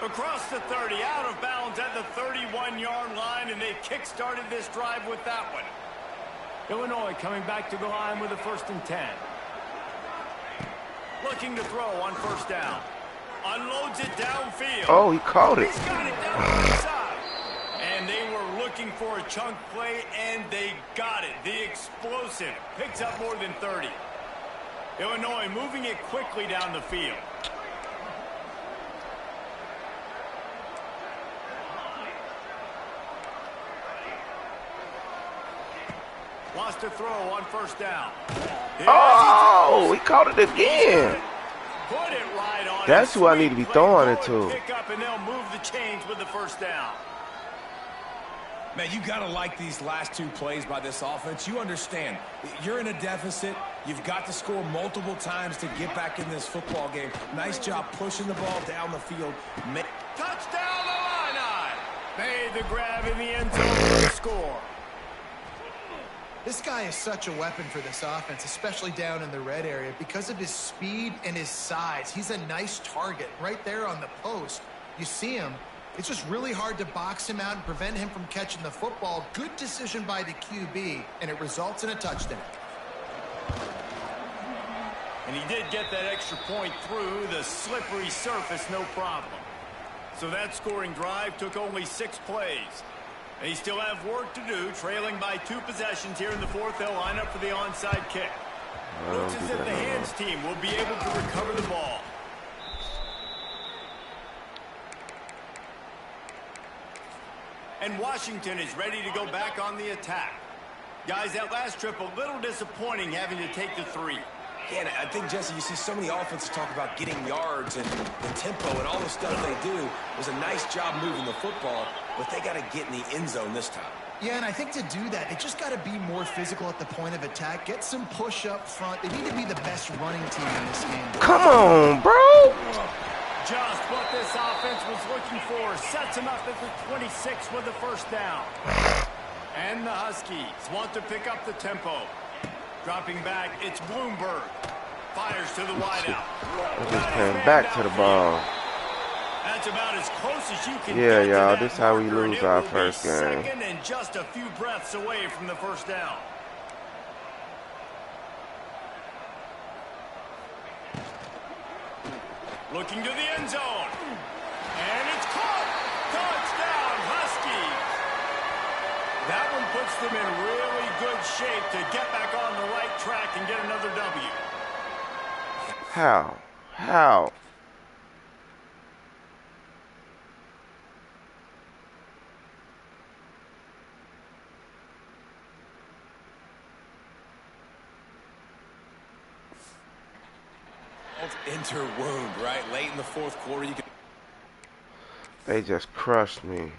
Across the 30, out of bounds at the 31-yard line, and they kick-started this drive with that one. Illinois coming back to the line with a 1st and 10. Looking to throw on first down. Unloads it downfield. Oh, he caught it. He's got it down the inside. And they were looking for a chunk play, and they got it. The explosive picks up more than 30. Illinois moving it quickly down the field. Wants to throw on first down. Oh, he caught it again. Put it right on. That's who I need to be throwing it to. Pick up, and they'll move the chains with the first down. Man, you got to like these last 2 plays by this offense. You understand, you're in a deficit. You've got to score multiple times to get back in this football game. Nice job pushing the ball down the field. Touchdown, Illini! Made the grab in the end zone for the score. This guy is such a weapon for this offense, especially down in the red area, because of his speed and his size. He's a nice target right there on the post. You see him. It's just really hard to box him out and prevent him from catching the football. Good decision by the QB, and it results in a touchdown. And he did get that extra point through the slippery surface, no problem. So that scoring drive took only 6 plays. They still have work to do, trailing by 2 possessions here in the fourth. They'll line up for the onside kick. Looks as if the hands team will be able to recover the ball. And Washington is ready to go back on the attack. Guys, that last trip a little disappointing having to take the 3. Yeah, and I think, Jesse, you see so many offenses talk about getting yards and the tempo and all the stuff they do. It was a nice job moving the football, but they got to get in the end zone this time. Yeah, and I think to do that, they just got to be more physical at the point of attack. Get some push up front. They need to be the best running team in this game. Come on, bro. Just what this offense was looking for. Sets him up at the 26 with the first down. And the Huskies want to pick up the tempo. Dropping back, it's Bloomberg. Fires to the wideout. Just came back to the ball. That's about as close as you can Yeah, get y'all, to this that is how we marker, lose and it our will be first game. Second and just a few breaths away from the first down. Looking to the end zone. And it's caught. Touchdown, Huskies. That one puts them in really good shape to get back on the right track and get another W. How? How? Enter wound, right? Late in the fourth quarter, you can. They just crushed me.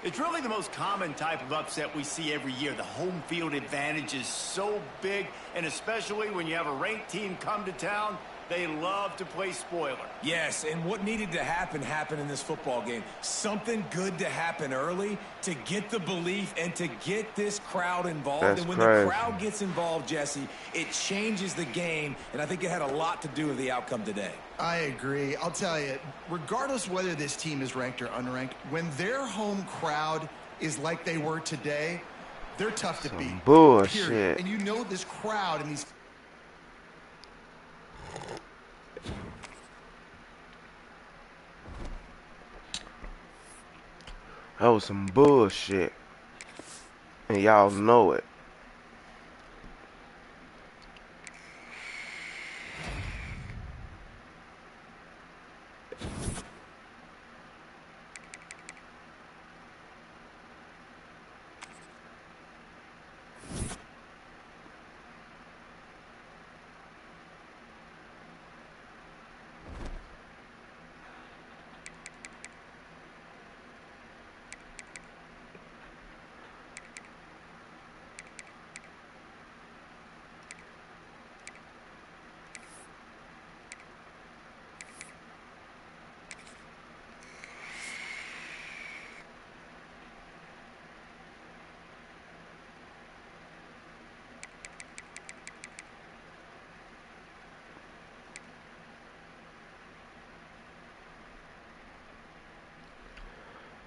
It's really the most common type of upset we see every year. The home field advantage is so big, and especially when you have a ranked team come to town, they love to play spoiler. Yes, and what needed to happen happened in this football game. Something good to happen early to get the belief and to get this crowd involved. That's and when crazy. the crowd gets involved, Jesse, it changes the game, and I think it had a lot to do with the outcome today. I agree. I'll tell you, regardless whether this team is ranked or unranked, when their home crowd is like they were today, they're tough to beat. Bullshit. Period. And you know this crowd and these... That was some bullshit. And y'all know it.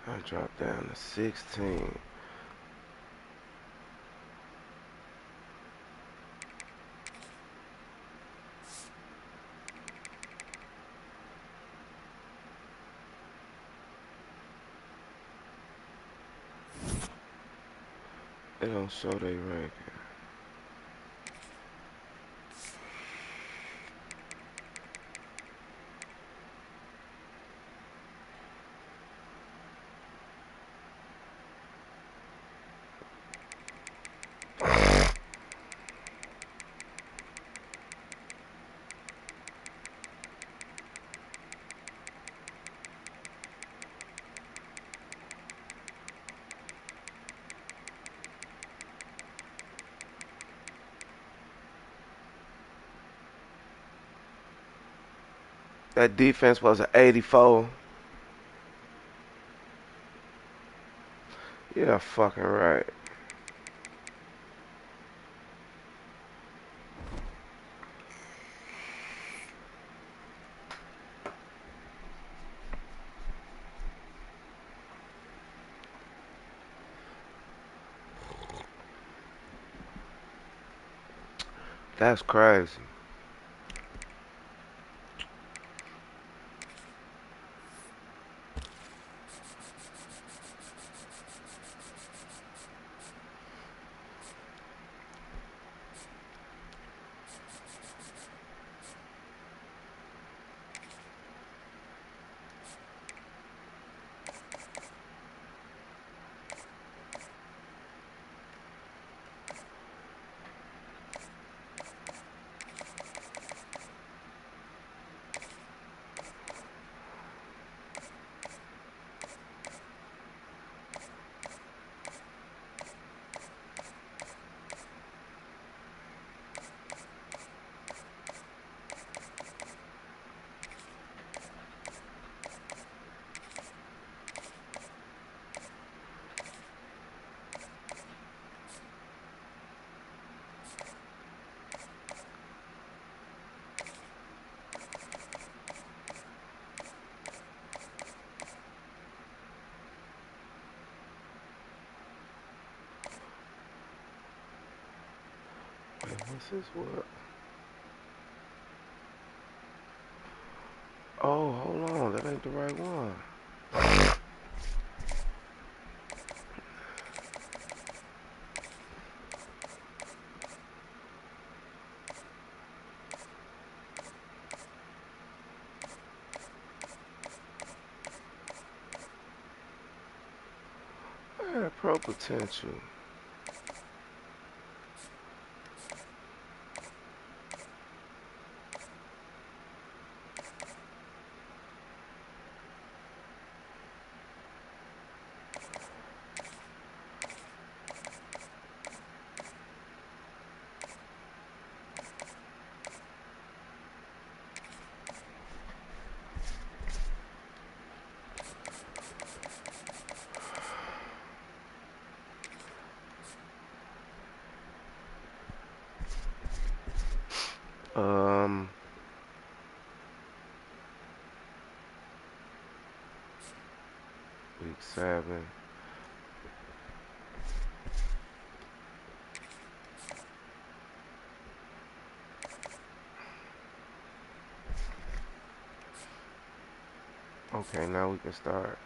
I dropped down to 16. They don't show their ranking. That defense was an 84. Yeah, fucking right. That's crazy. This is what. Oh, hold on. That ain't the right one. I had pro potential. Week 7. Okay, now we can start.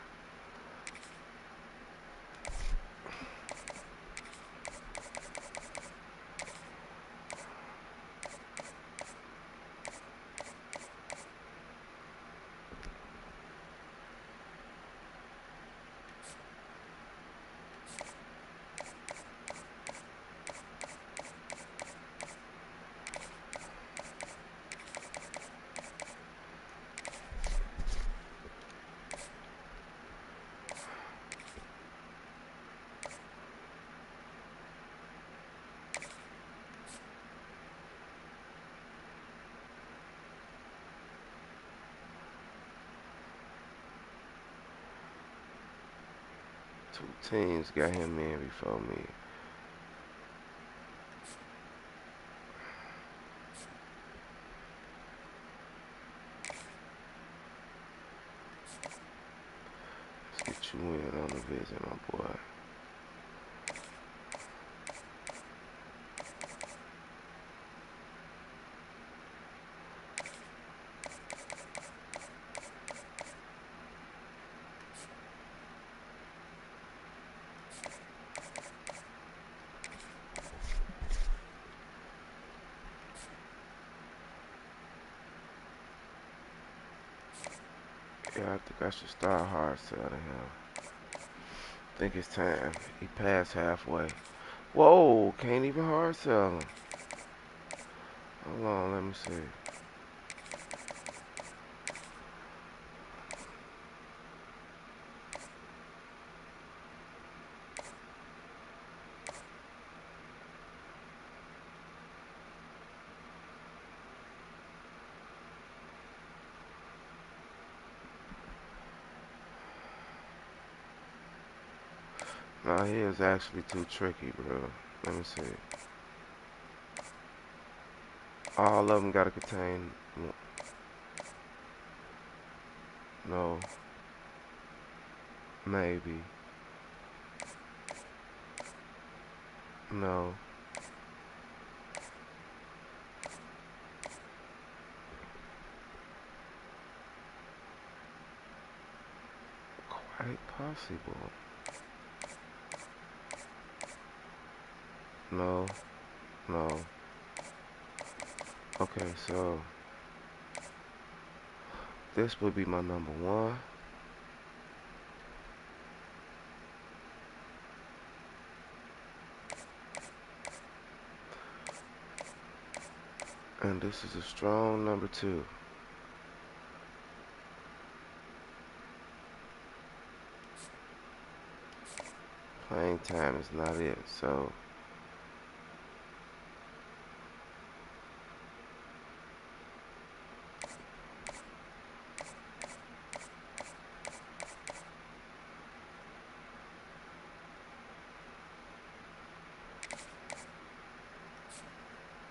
Two teams got him in before me. Let's get you in on the visit, my boy. Yeah, I think I should start hard selling him. I think it's time. He passed halfway. Whoa, can't even hard sell him. Hold on, let me see. No, he is actually too tricky, bro. Let me see. All of them gotta contain. No. Maybe. No. Quite possible. No. No. Okay, so this would be my number 1. And this is a strong number 2. Playing time is not it, so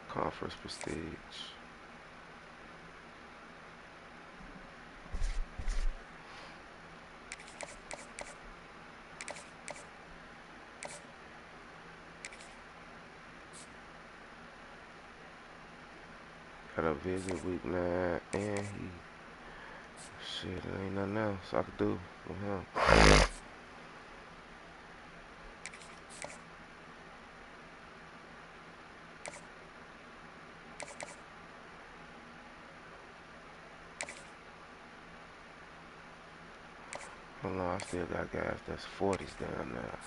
conference prestige. got a visit week 9, and he shit. There ain't nothing else I could do with him. Hold on, I still got guys that's 40s down there.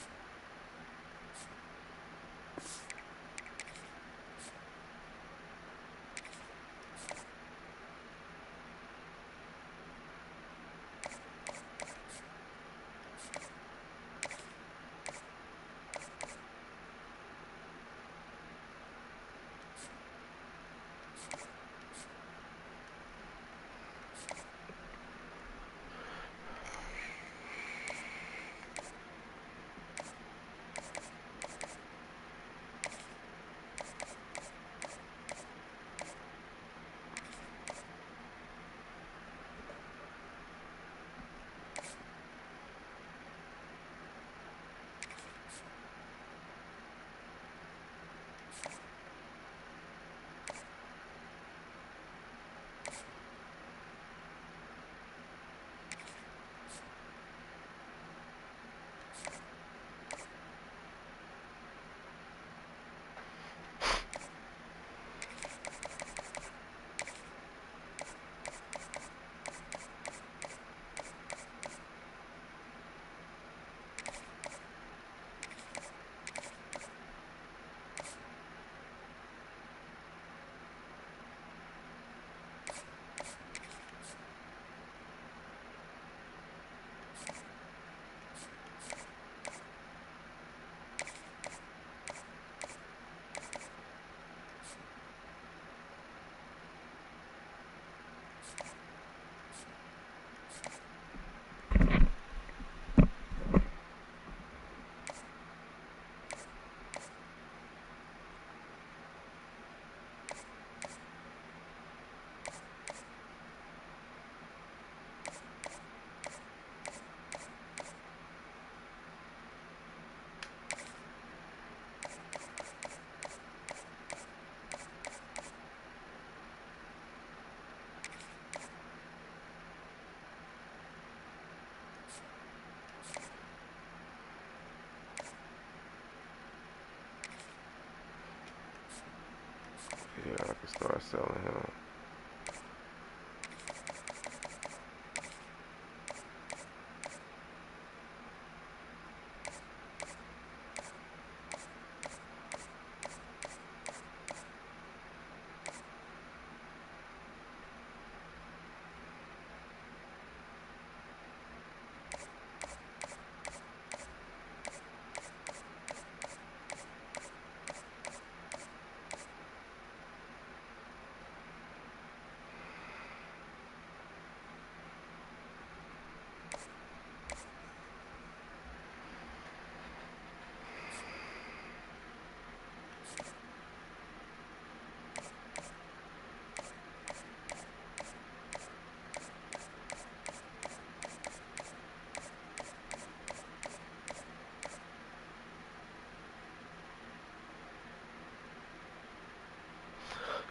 Yeah, I can start selling him.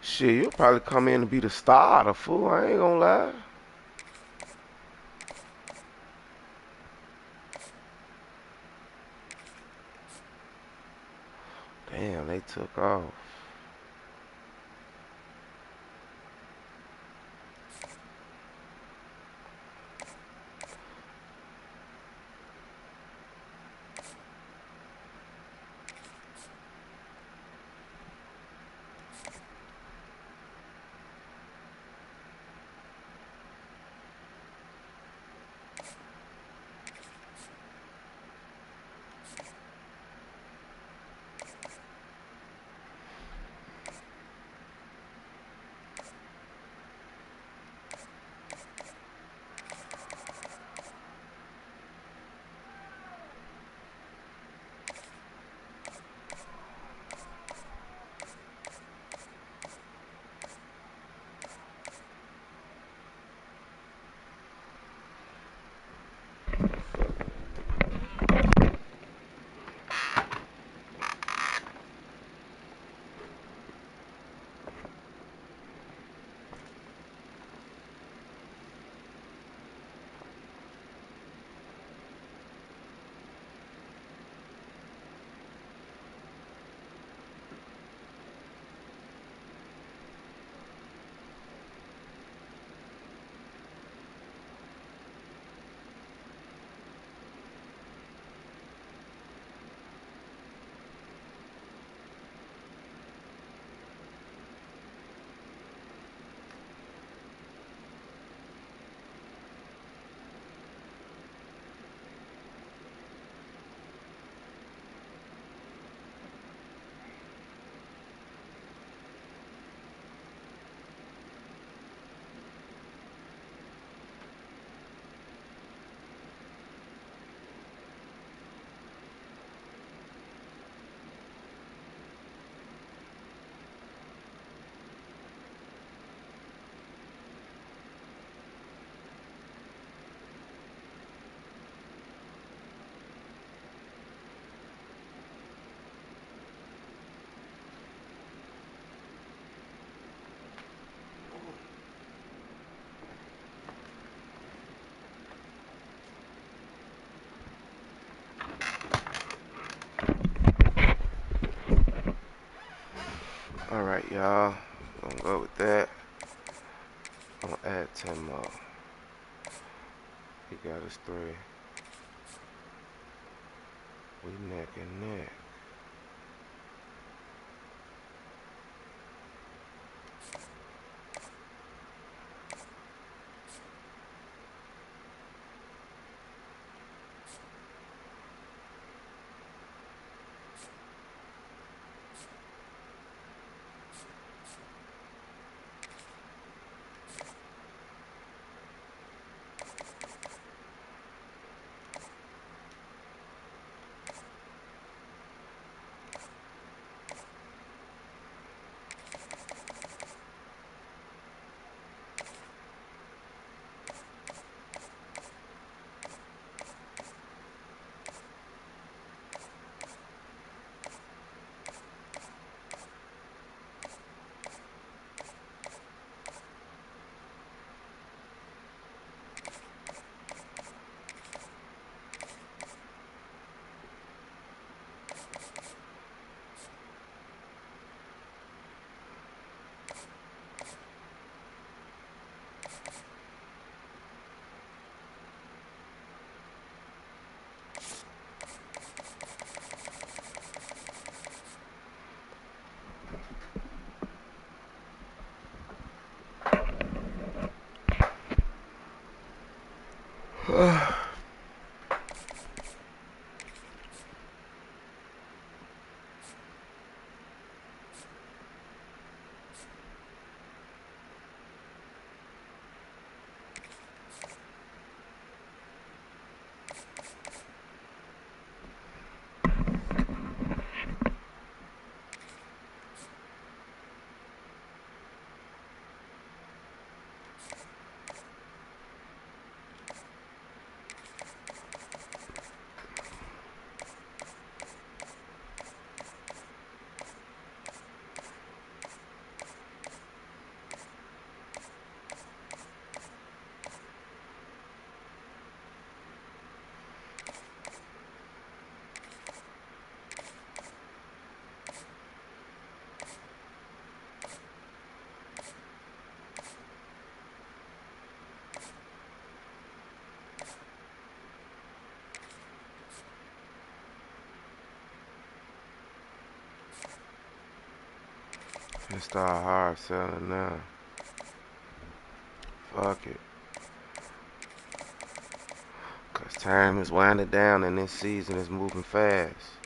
Shit, you'll probably come in and be the starter, fool. I ain't gonna lie. Damn, they took off. y'all. Gonna go with that. Gonna add 10 more. He got his 3. We neck and neck. Let's start hard selling now. Fuck it. Cause time is winding down and this season is moving fast.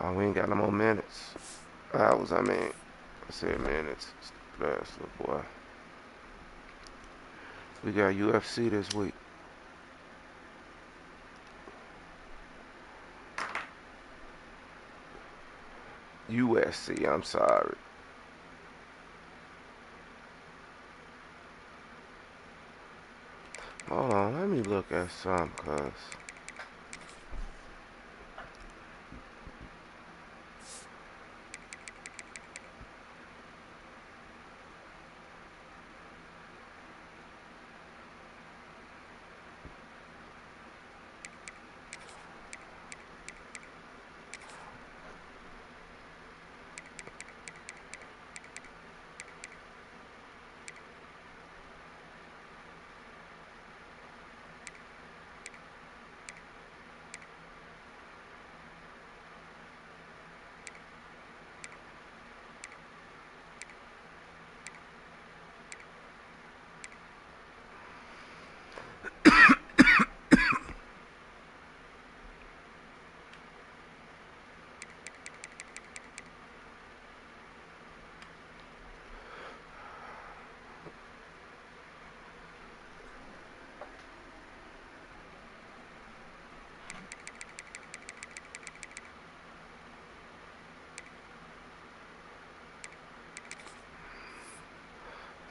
Oh, we ain't got no more minutes. Hours, I mean. I said minutes. Bless the boy. We got UFC this week. USC, I'm sorry. Hold on, let me look at some, cuz.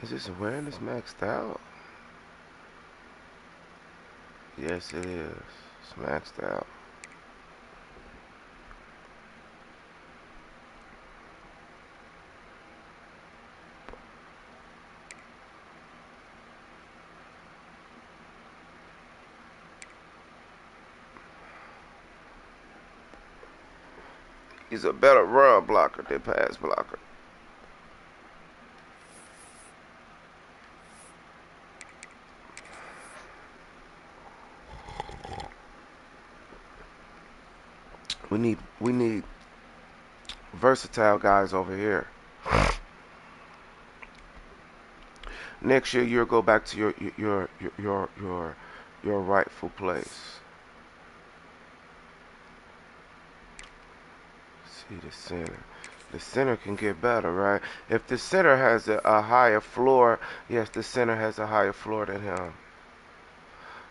Is this awareness maxed out? Yes, it is. It's maxed out. He's a better run blocker than pass blocker. We need versatile guys over here. Next year you'll go back to your rightful place. See the center. The center can get better, right? If the center has a higher floor, yes, the center has a higher floor than him.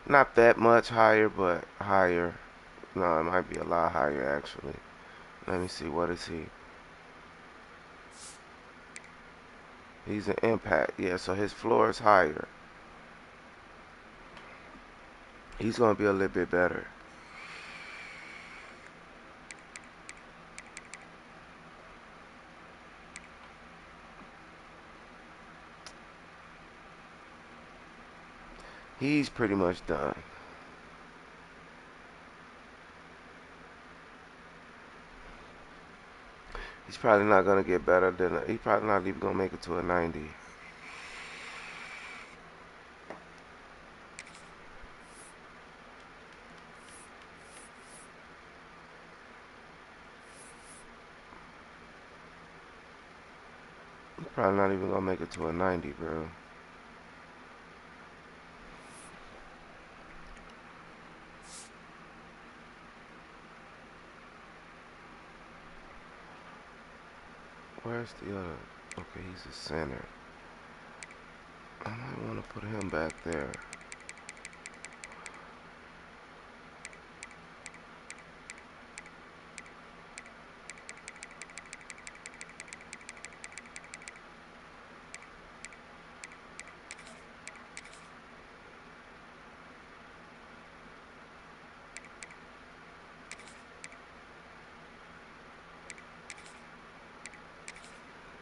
Not that much higher, but higher. No, it might be a lot higher actually. Let me see. What is he? He's an impact. Yeah, so his floor is higher. He's gonna be a little bit better. He's pretty much done. He's probably not gonna get better than he's probably not even gonna make it to a 90. He's probably not even gonna make it to a 90, bro. Where's the other? Okay, he's a center. I might want to put him back there.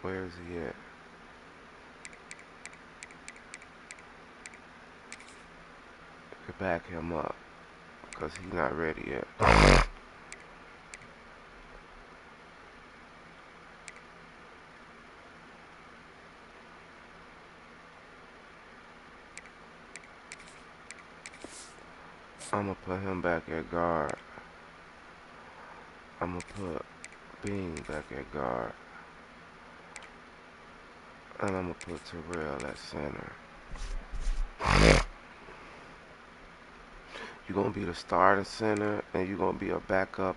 Where is he at? Could back him up because he's not ready yet. I'm gonna put him back at guard. I'm gonna put Bing back at guard. And I'm gonna put Terrell at center. You're gonna be the starting center and you're gonna be a backup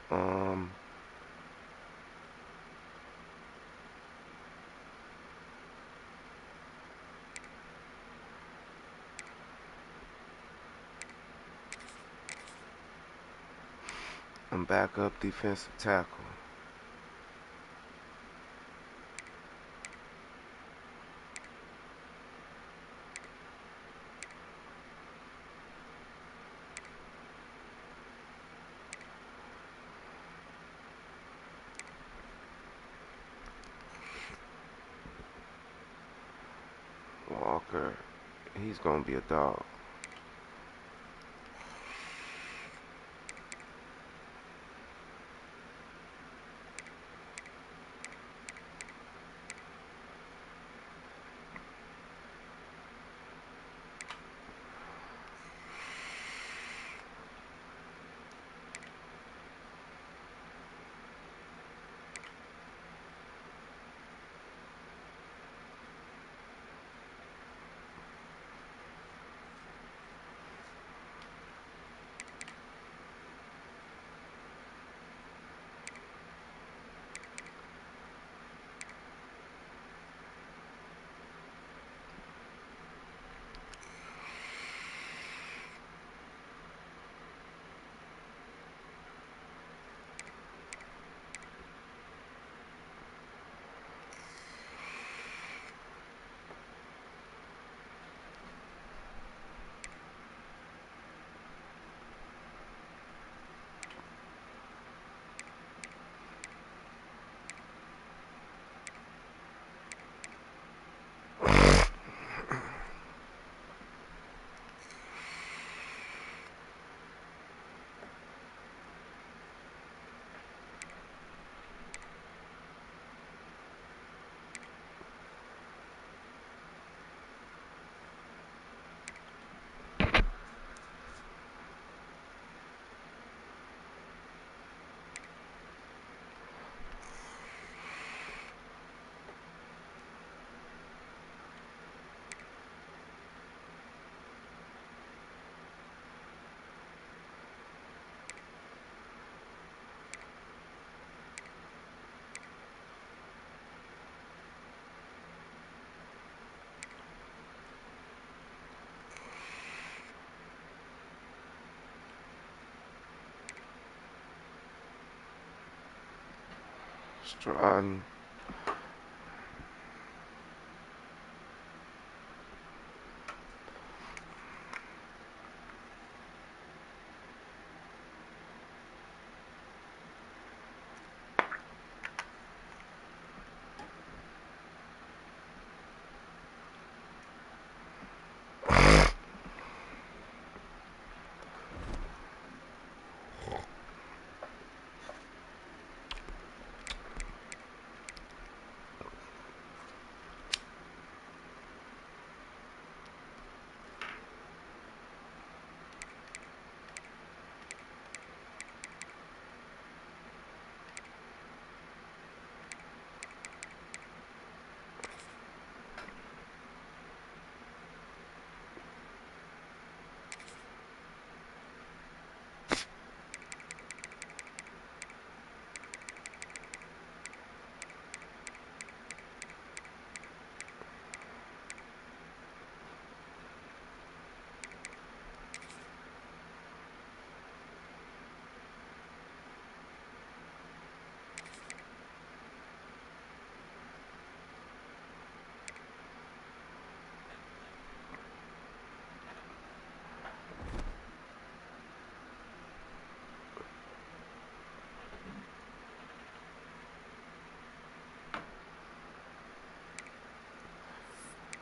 backup defensive tackle. Walker, he's gonna be a dog. Striding.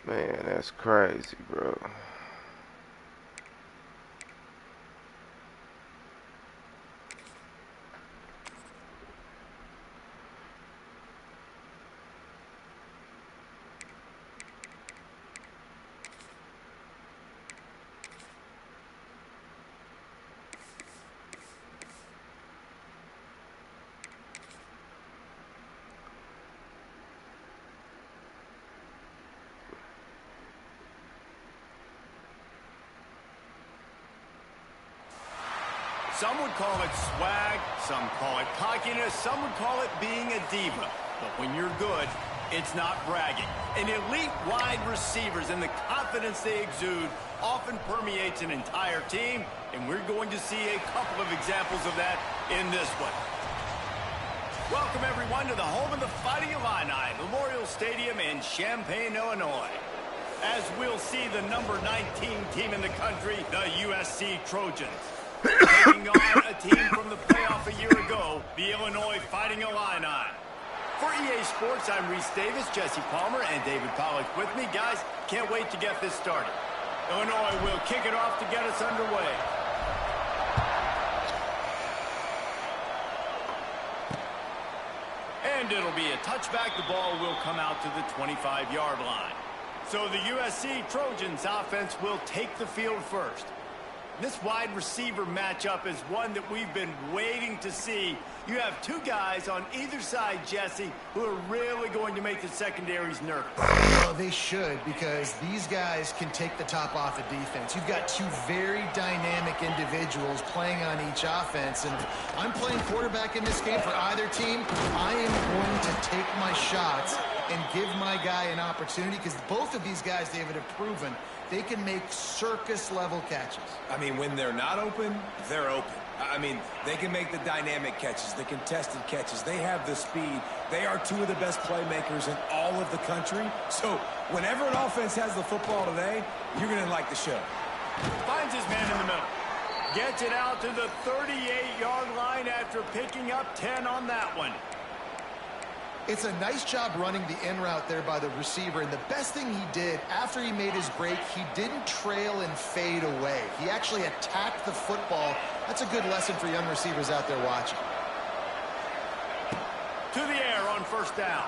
Man, that's crazy, bro. Some would call it swag, some call it cockiness, some would call it being a diva. But when you're good, it's not bragging. An elite wide receivers and the confidence they exude often permeates an entire team, and we're going to see a couple of examples of that in this one. Welcome, everyone, to the home of the Fighting Illini, Memorial Stadium in Champaign, Illinois. As we'll see the number 19 team in the country, the USC Trojans, taking on a team from the playoff a year ago, the Illinois Fighting Illini. For EA Sports, I'm Reese Davis, Jesse Palmer, and David Pollack with me. Guys, can't wait to get this started. Illinois will kick it off to get us underway. And it'll be a touchback. The ball will come out to the 25-yard line. So the USC Trojans offense will take the field first. This wide receiver matchup is one that we've been waiting to see. You have two guys on either side, Jesse, who are really going to make the secondaries nervous. Well, they should, because these guys can take the top off the defense. You've got two very dynamic individuals playing on each offense, and if I'm playing quarterback in this game for either team, I am going to take my shots and give my guy an opportunity, because both of these guys, David, have proven they can make circus-level catches. I mean, when they're not open, they're open. I mean, they can make the dynamic catches, the contested catches. They have the speed. They are two of the best playmakers in all of the country. So whenever an offense has the football today, you're going to like the show. Finds his man in the middle. Gets it out to the 38-yard line after picking up 10 on that one. It's a nice job running the in route there by the receiver, and the best thing he did after he made his break, he didn't trail and fade away. He actually attacked the football. That's a good lesson for young receivers out there watching. To the air on first down.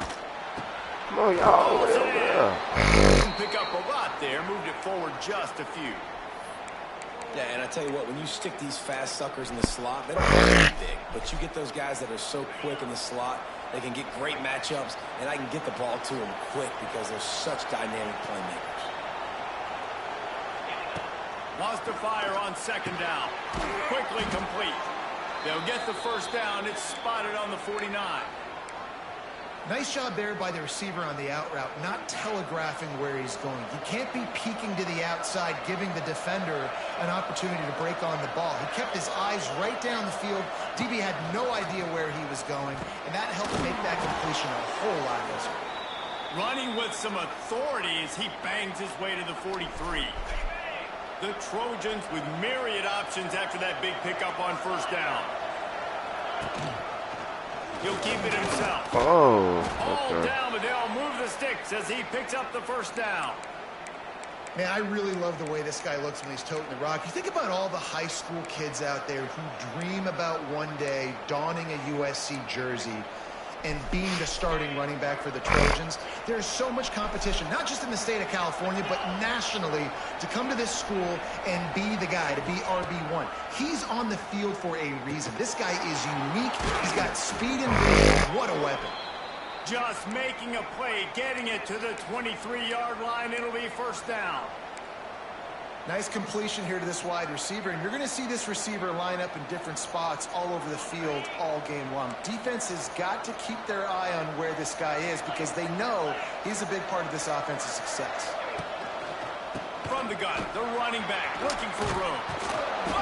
Come on, y'all. Didn't pick up a lot there, moved it forward just a few. Yeah, and I tell you what, when you stick these fast suckers in the slot, they don't have to be big, but you get those guys that are so quick in the slot, they can get great matchups, and I can get the ball to them quick because they're such dynamic playmakers. Wants to fire on second down. Quickly complete. They'll get the first down. It's spotted on the 49. Nice job there by the receiver on the out route, not telegraphing where he's going. You can't be peeking to the outside, giving the defender an opportunity to break on the ball. He kept his eyes right down the field. DB had no idea where he was going, and that helped make that completion a whole lot easier. Running with some authority as he bangs his way to the 43. The Trojans with myriad options after that big pickup on first down. He'll keep it himself. Oh, All okay. down, but they'll move the sticks as he picks up the first down. Man, I really love the way this guy looks when he's toting the rock. You think about all the high school kids out there who dream about one day donning a USC jersey and being the starting running back for the Trojans. There's so much competition, not just in the state of California, but nationally, to come to this school and be the guy, to be RB1. He's on the field for a reason. This guy is unique. He's got speed and vision. What a weapon. Just making a play, getting it to the 23-yard line. It'll be first down. Nice completion here to this wide receiver, and you're going to see this receiver line up in different spots all over the field all game long. Defense has got to keep their eye on where this guy is because they know he's a big part of this offense's success. From the gun, the running back looking for room.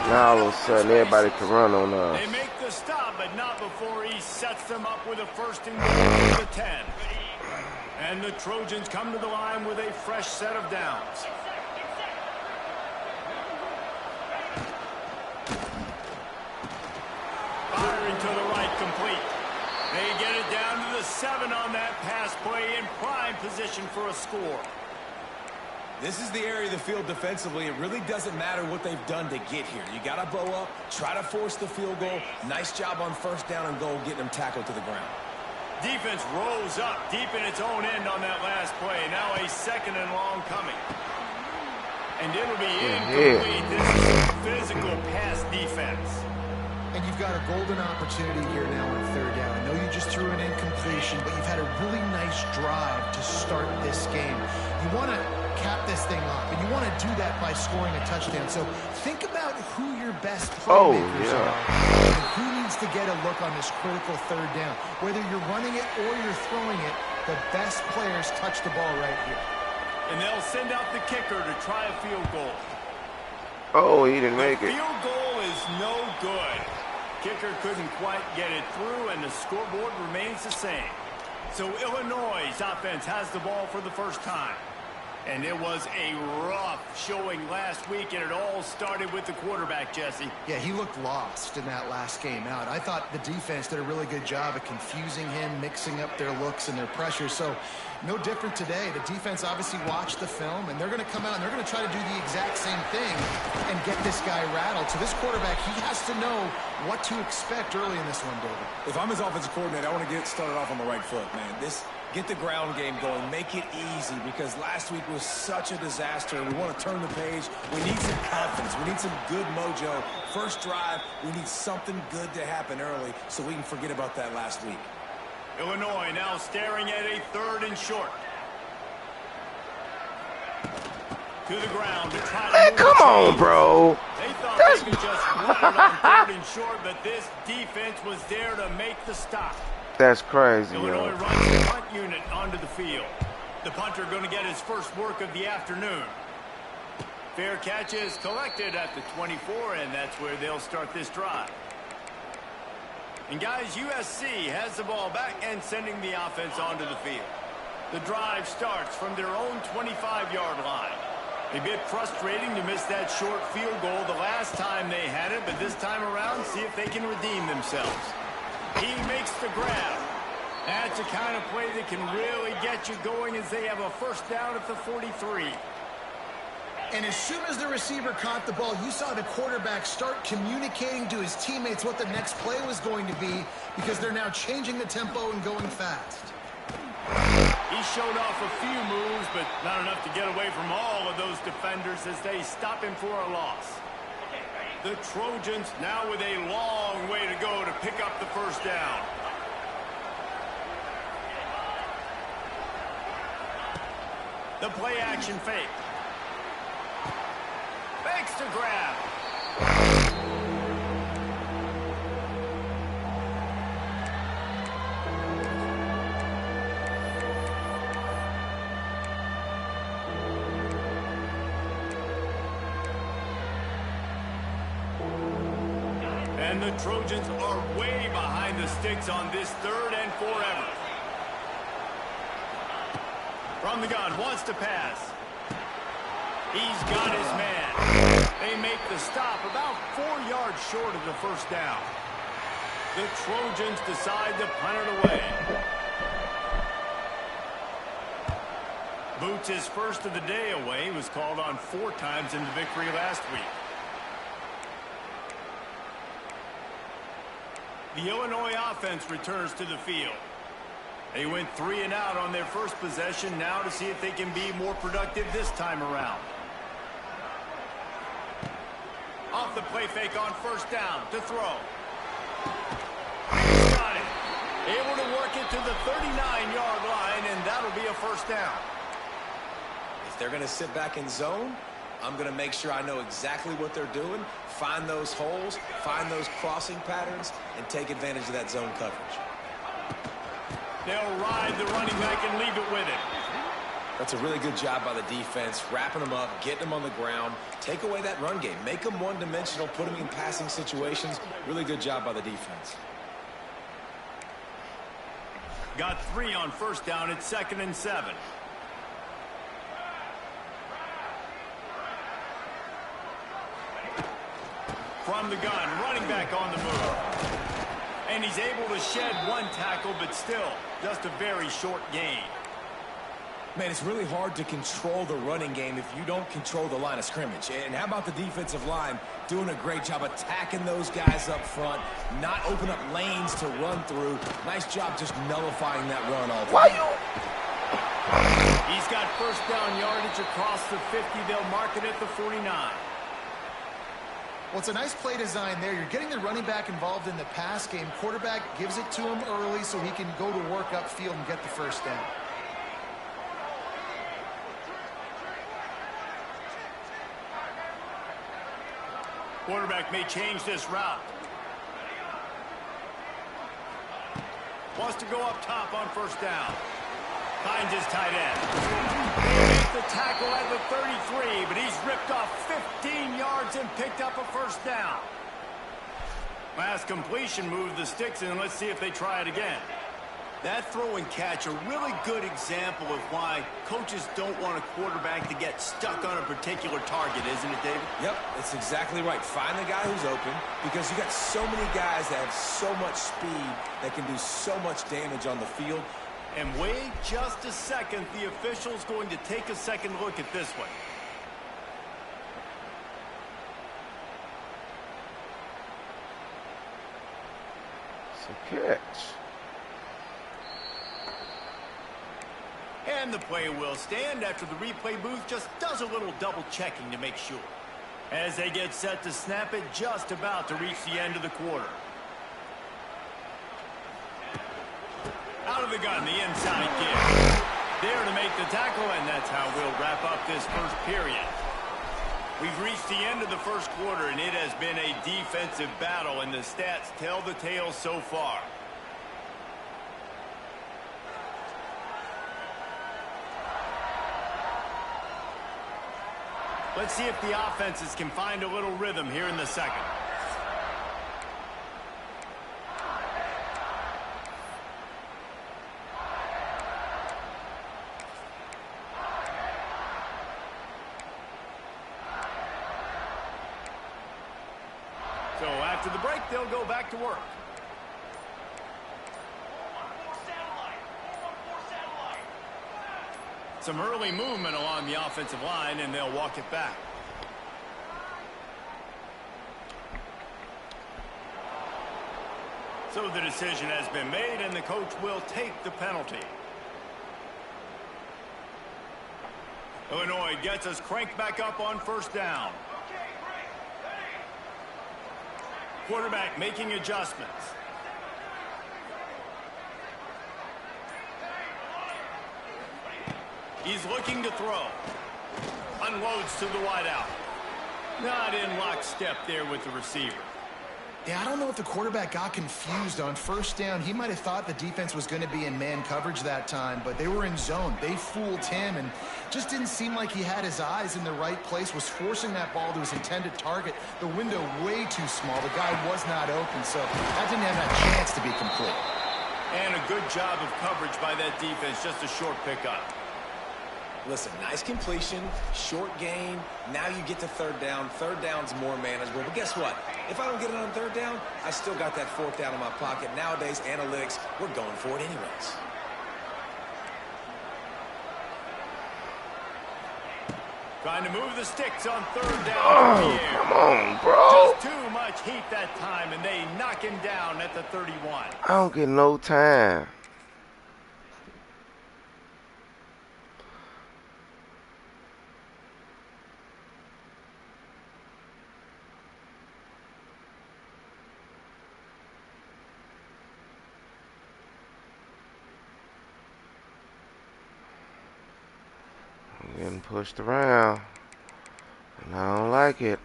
Now all of a sudden everybody can run on us. They make the stop, but not before he sets them up with a first and goal to the 10. And the Trojans come to the line with a fresh set of downs. Firing to the right, complete. They get it down to the 7 on that pass play in prime position for a score. This is the area of the field defensively. It really doesn't matter what they've done to get here. You got to bow up, try to force the field goal. Nice job on first down and goal, getting them tackled to the ground. Defense rose up deep in its own end on that last play. Now a second and long coming. And it'll be incomplete. This is physical pass defense. And you've got a golden opportunity here now on third down. I know you just threw an incompletion, but you've had a really nice drive to start this game. You want to cap this thing off, and you want to do that by scoring a touchdown. So think about who your best playmakers are and who needs to get a look on this critical third down. Whether you're running it or you're throwing it, the best players touch the ball right here. And they'll send out the kicker to try a field goal. Oh, he didn't make it. Field goal is no good. Kicker couldn't quite get it through, and the scoreboard remains the same. So Illinois' offense has the ball for the first time. And it was a rough showing last week, and it all started with the quarterback, Jesse. Yeah, he looked lost in that last game out. I thought the defense did a really good job of confusing him, mixing up their looks and their pressure. So no different today. The defense obviously watched the film, and they're going to come out and they're going to try to do the exact same thing and get this guy rattled. So this quarterback, he has to know what to expect early in this one, David. If I'm his offensive coordinator, I want to get started off on the right foot, man. Get the ground game going. Make it easy because last week was such a disaster. We want to turn the page. We need some confidence. We need some good mojo. First drive, we need something good to happen early so we can forget about that last week. Illinois now staring at a 3rd and short. To the ground to try to Hey, come on, bro. They thought they could just run it on 3rd and short, but this defense was there to make the stop. That's crazy, Illinois yo. runs the punt unit onto the field. The punter going to get his first work of the afternoon. Fair catch is collected at the 24, and that's where they'll start this drive. And guys, USC has the ball back and sending the offense onto the field. The drive starts from their own 25-yard line. A bit frustrating to miss that short field goal the last time they had it, but this time around, see if they can redeem themselves. He makes the grab. That's the kind of play that can really get you going as they have a first down at the 43. And as soon as the receiver caught the ball, you saw the quarterback start communicating to his teammates what the next play was going to be because they're now changing the tempo and going fast. He showed off a few moves, but not enough to get away from all of those defenders as they stop him for a loss. The Trojans now with a long way to go to pick up the first down. The play action fake. Fakes to grab. And the Trojans are way behind the sticks on this 3rd and forever. From the gun, wants to pass. He's got his man. They make the stop about 4 yards short of the first down. The Trojans decide to punt it away. Boots' first of the day away. He was called on 4 times in the victory last week. The Illinois offense returns to the field. They went 3 and out on their first possession, now to see if they can be more productive this time around. Off the play fake on first down to throw. He's got it. Able to work it to the 39-yard line, and that'll be a first down. If they're going to sit back in zone, I'm going to make sure I know exactly what they're doing, find those holes, find those crossing patterns, and take advantage of that zone coverage. They'll ride the running back and leave it with him. That's a really good job by the defense, wrapping them up, getting them on the ground. Take away that run game. Make them one-dimensional, put them in passing situations. Really good job by the defense. Got 3 on first down at 2nd and 7. From the gun, running back on the move. And he's able to shed 1 tackle, but still, just a very short gain. Man, it's really hard to control the running game if you don't control the line of scrimmage. And how about the defensive line doing a great job attacking those guys up front, not open up lanes to run through. Nice job just nullifying that run all the time. He's got first down yardage across the 50. They'll mark it at the 49. Well, it's a nice play design there. You're getting the running back involved in the pass game. Quarterback gives it to him early so he can go to work upfield and get the first down. Quarterback may change this route. Wants to go up top on first down. Finds his tight end. They make the tackle at the 33, but he's ripped off 15 yards and picked up a first down. Last completion moved the sticks, and let's see if they try it again. That throw and catch, a really good example of why coaches don't want a quarterback to get stuck on a particular target, isn't it, David? Yep, that's exactly right. Find the guy who's open, because you got so many guys that have so much speed that can do so much damage on the field. And wait just a second. The official's going to take a second look at this one. It's a catch. And the play will stand after the replay booth just does a little double checking to make sure. As they get set to snap it, just about to reach the end of the quarter. Out of the gun, the inside kick. There to make the tackle, and that's how we'll wrap up this first period. We've reached the end of the first quarter, and it has been a defensive battle, and the stats tell the tale so far. Let's see if the offenses can find a little rhythm here in the second. So after the break, they'll go back to work. Some early movement along the offensive line, and they'll walk it back. So the decision has been made, and the coach will take the penalty. Illinois gets us cranked back up on first down. Quarterback making adjustments. He's looking to throw. Unloads to the wideout. Not in lockstep there with the receiver. Yeah, I don't know if the quarterback got confused on first down. He might have thought the defense was going to be in man coverage that time, but they were in zone. They fooled him and just didn't seem like he had his eyes in the right place, was forcing that ball to his intended target. The window way too small. The guy was not open, so that didn't have that chance to be complete. And a good job of coverage by that defense, just a short pickup. Listen, nice completion, short gain. Now you get to third down. Third down's more manageable. But guess what? If I don't get it on third down, I still got that fourth down in my pocket. Nowadays, analytics, we're going for it anyways. Trying to move the sticks on third down. Oh, come on, bro. Just too much heat that time, and they knock him down at the 31. I don't get no time. Getting pushed around, and I don't like it.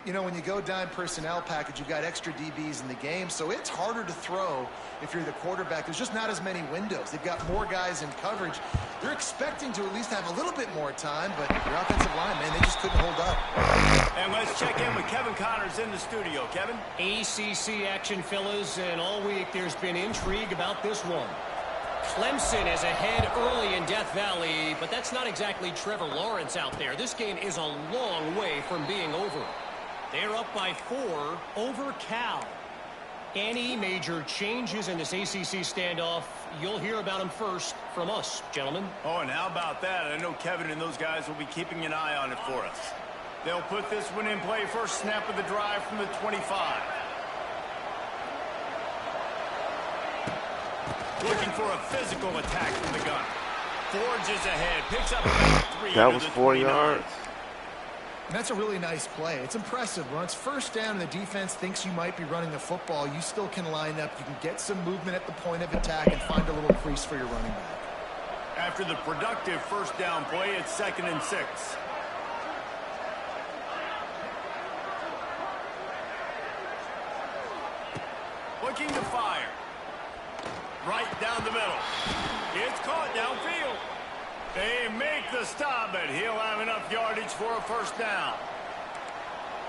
You know, when you go dime personnel package, you've got extra DBs in the game, so it's harder to throw if you're the quarterback. There's just not as many windows. They've got more guys in coverage. You're expecting to at least have a little bit more time, but your offensive line, man, they just couldn't hold up. And let's check in with Kevin Connors in the studio. Kevin? ACC action, fellas, and all week there's been intrigue about this one. Clemson is ahead early in Death Valley, but that's not exactly Trevor Lawrence out there. This game is a long way from being over. They're up by 4 over Cal. Any major changes in this ACC standoff, you'll hear about them first from us, gentlemen. Oh, and how about that? I know Kevin and those guys will be keeping an eye on it for us. They'll put this one in play first snap of the drive from the 25. Looking for a physical attack from the gun. Forges ahead, picks up about 3. That was 4 yards. And that's a really nice play. It's impressive. When it's first down and the defense thinks you might be running the football, you still can line up. You can get some movement at the point of attack and find a little crease for your running back. After the productive first down play, it's 2nd and 6. Looking to fire. Right down the middle. It's caught downfield. They make the stop, but he'll have enough yardage for a first down.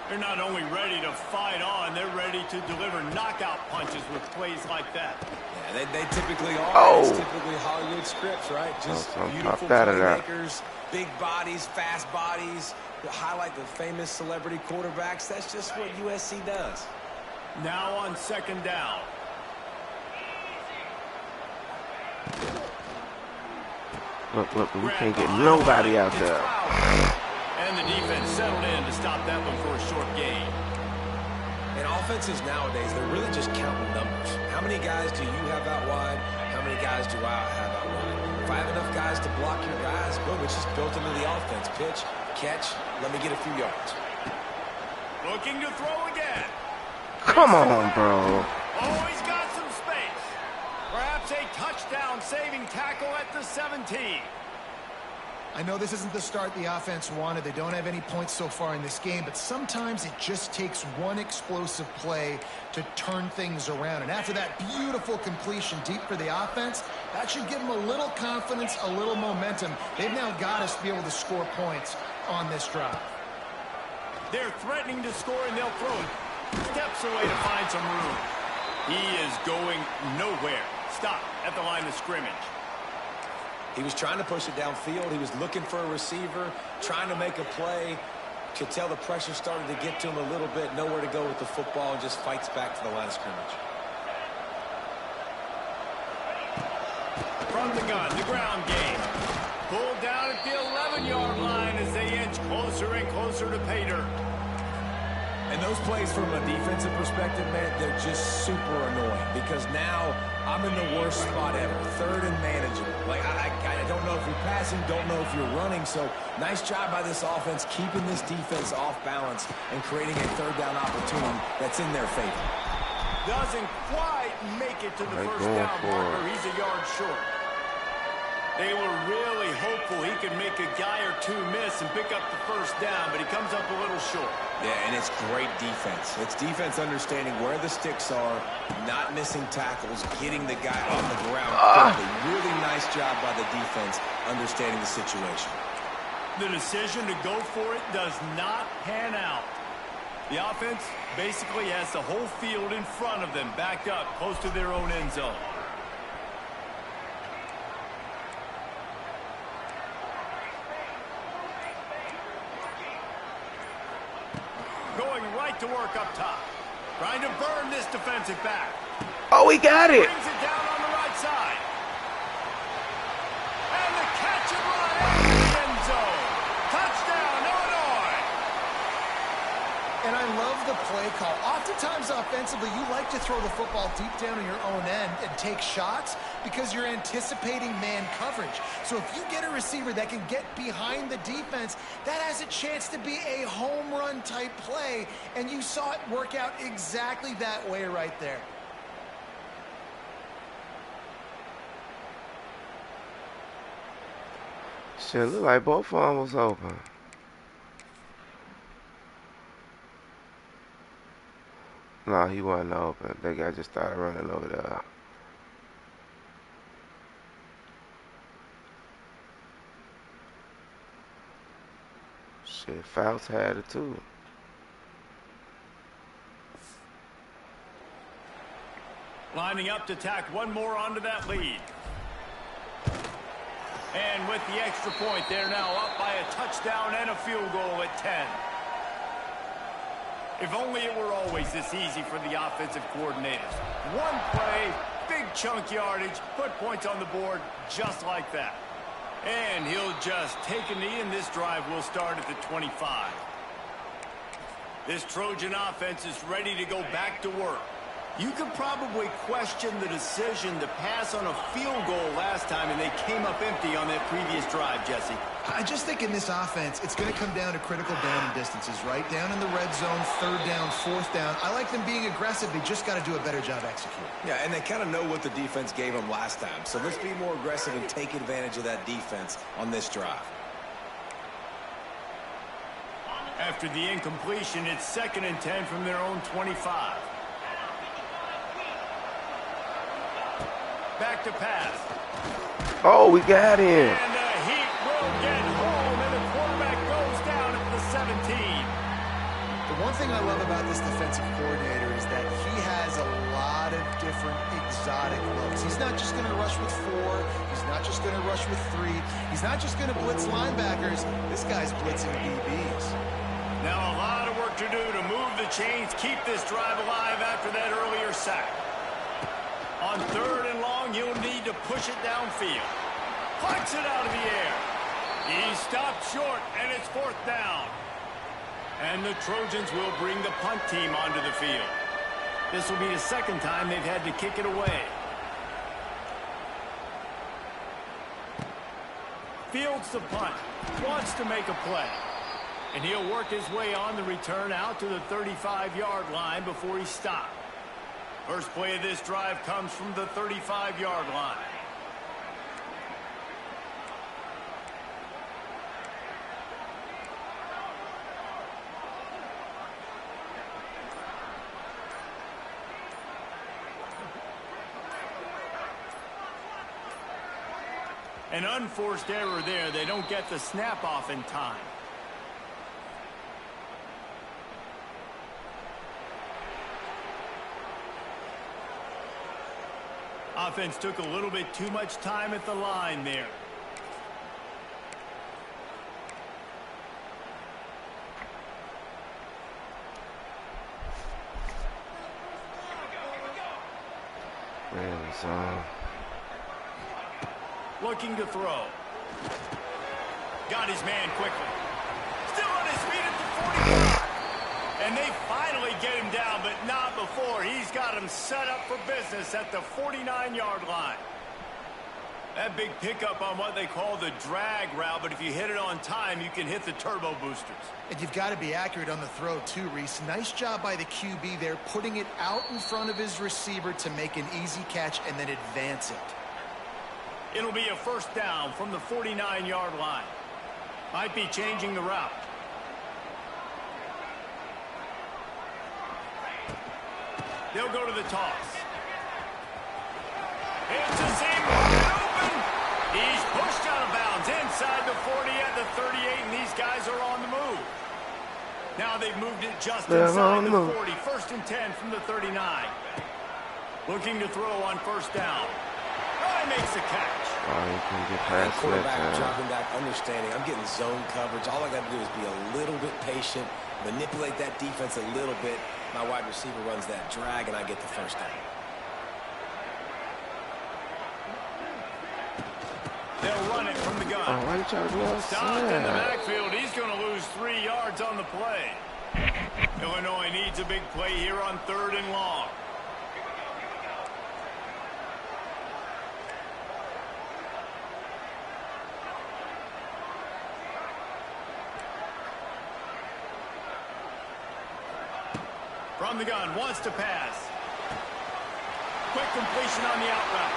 They're not only ready to fight on, they're ready to deliver knockout punches with plays like that. Yeah, they typically are. It's typically Hollywood scripts, right? Just beautiful playmakers, big bodies, fast bodies, that highlight the famous celebrity quarterbacks. That's just what USC does. Now on 2nd down. Look, we can't get nobody out there. And the defense settled in to stop that one for a short gain. And offenses nowadays, they're really just counting numbers. How many guys do you have out wide? How many guys do I have out wide? If I have enough guys to block your guys, boom, it's just built into the offense. Pitch, catch, let me get a few yards. Looking to throw again. Come on, bro. Oh, he's got some space. Perhaps a touchdown-saving tackle at the 17. I know this isn't the start the offense wanted. They don't have any points so far in this game, but sometimes it just takes one explosive play to turn things around. And after that beautiful completion deep for the offense, that should give them a little confidence, a little momentum. They've now got us to be able to score points on this drive. They're threatening to score, and they'll throw it. Steps away to find some room. He is going nowhere. Stop at the line of scrimmage. He was trying to push it downfield. He was looking for a receiver, trying to make a play. Could tell the pressure started to get to him a little bit. Nowhere to go with the football, and just fights back to the line of scrimmage. From the gun, the ground game. Pulled down at the 11-yard line as they inch closer and closer to pay dirt. And those plays from a defensive perspective, man, they're just super annoying because now I'm in the worst spot ever. 3rd and manageable. Like, I don't know if you're passing, don't know if you're running. So nice job by this offense keeping this defense off balance and creating a 3rd down opportunity that's in their favor. Doesn't quite make it to the first down marker. He's a yard short. They were really hopeful he could make a guy or two miss and pick up the first down, but he comes up a little short. Yeah, and it's great defense. It's defense understanding where the sticks are, not missing tackles, getting the guy on the ground quickly. Really nice job by the defense understanding the situation. The decision to go for it does not pan out. The offense basically has the whole field in front of them, backed up close to their own end zone. Going right to work up top. Trying to burn this defensive back. Oh, we got it. Brings it down on the right side. And the catch and run out of the end zone. Touchdown, Illinois. And I love the play call. Oftentimes offensively, you like to throw the football deep down in your own end and take shots because you're anticipating man coverage. So if you get a receiver that can get behind the defense, that has a chance to be a home run type play. And you saw it work out exactly that way right there. Shit, look like both of them was open. No, he wasn't open. That guy just started running over there. Shit, Fouts had it too. Lining up to tack one more onto that lead. And with the extra point, they're now up by a touchdown and a field goal at 10. If only it were always this easy for the offensive coordinators. One play, big chunk yardage, put points on the board just like that. And he'll just take a knee, and this drive will start at the 25. This Trojan offense is ready to go back to work. You could probably question the decision to pass on a field goal last time, and they came up empty on that previous drive, Jesse. I just think in this offense, it's going to come down to critical down and distances, right? Down in the red zone, third down, fourth down. I like them being aggressive. They just got to do a better job executing. Yeah, and they kind of know what the defense gave them last time. So let's be more aggressive and take advantage of that defense on this drive. After the incompletion, it's 2nd and 10 from their own 25. Back to pass. Oh, we got him. And the Heat will get home, and the quarterback goes down at the 17. The one thing I love about this defensive coordinator is that he has a lot of different exotic looks. He's not just going to rush with 4. He's not just going to rush with 3. He's not just going to blitz linebackers. This guy's blitzing DBs. Now a lot of work to do to move the chains, keep this drive alive after that earlier sack. On 3rd and long, you'll need to push it downfield. Plucks it out of the air. He stopped short, and it's 4th down. And the Trojans will bring the punt team onto the field. This will be the 2nd time they've had to kick it away. Fields the punt. Wants to make a play. And he'll work his way on the return out to the 35-yard line before he stopped. First play of this drive comes from the 35-yard line. An unforced error there. They don't get the snap off in time. Offense took a little bit too much time at the line there. Really, son. Looking to throw. Got his man quickly. Still on his feet at the 45. And they finally get him down, but not before. He's got him set up for business at the 49-yard line. That big pickup on what they call the drag route, but if you hit it on time, you can hit the turbo boosters. And you've got to be accurate on the throw too, Reese. Nice job by the QB there, putting it out in front of his receiver to make an easy catch and then advance it. It'll be a first down from the 49-yard line. Might be changing the route. They'll go to the toss. It's a seam wide open. He's pushed out of bounds inside the 40 at the 38, and these guys are on the move. Now they've moved it just inside the 40. First and 10 from the 39. Looking to throw on first down. Oh, he makes the catch. Oh, he can get past that quarterback dropping back, understanding I'm getting zone coverage. All I got to do is be a little bit patient, manipulate that defense a little bit. My wide receiver runs that drag, and I get the first down. They'll run it from the gun. Oh, why you trying to go outside? Stopped in the backfield. He's going to lose 3 yards on the play. Illinois needs a big play here on 3rd and long. From the gun, wants to pass. Quick completion on the out route.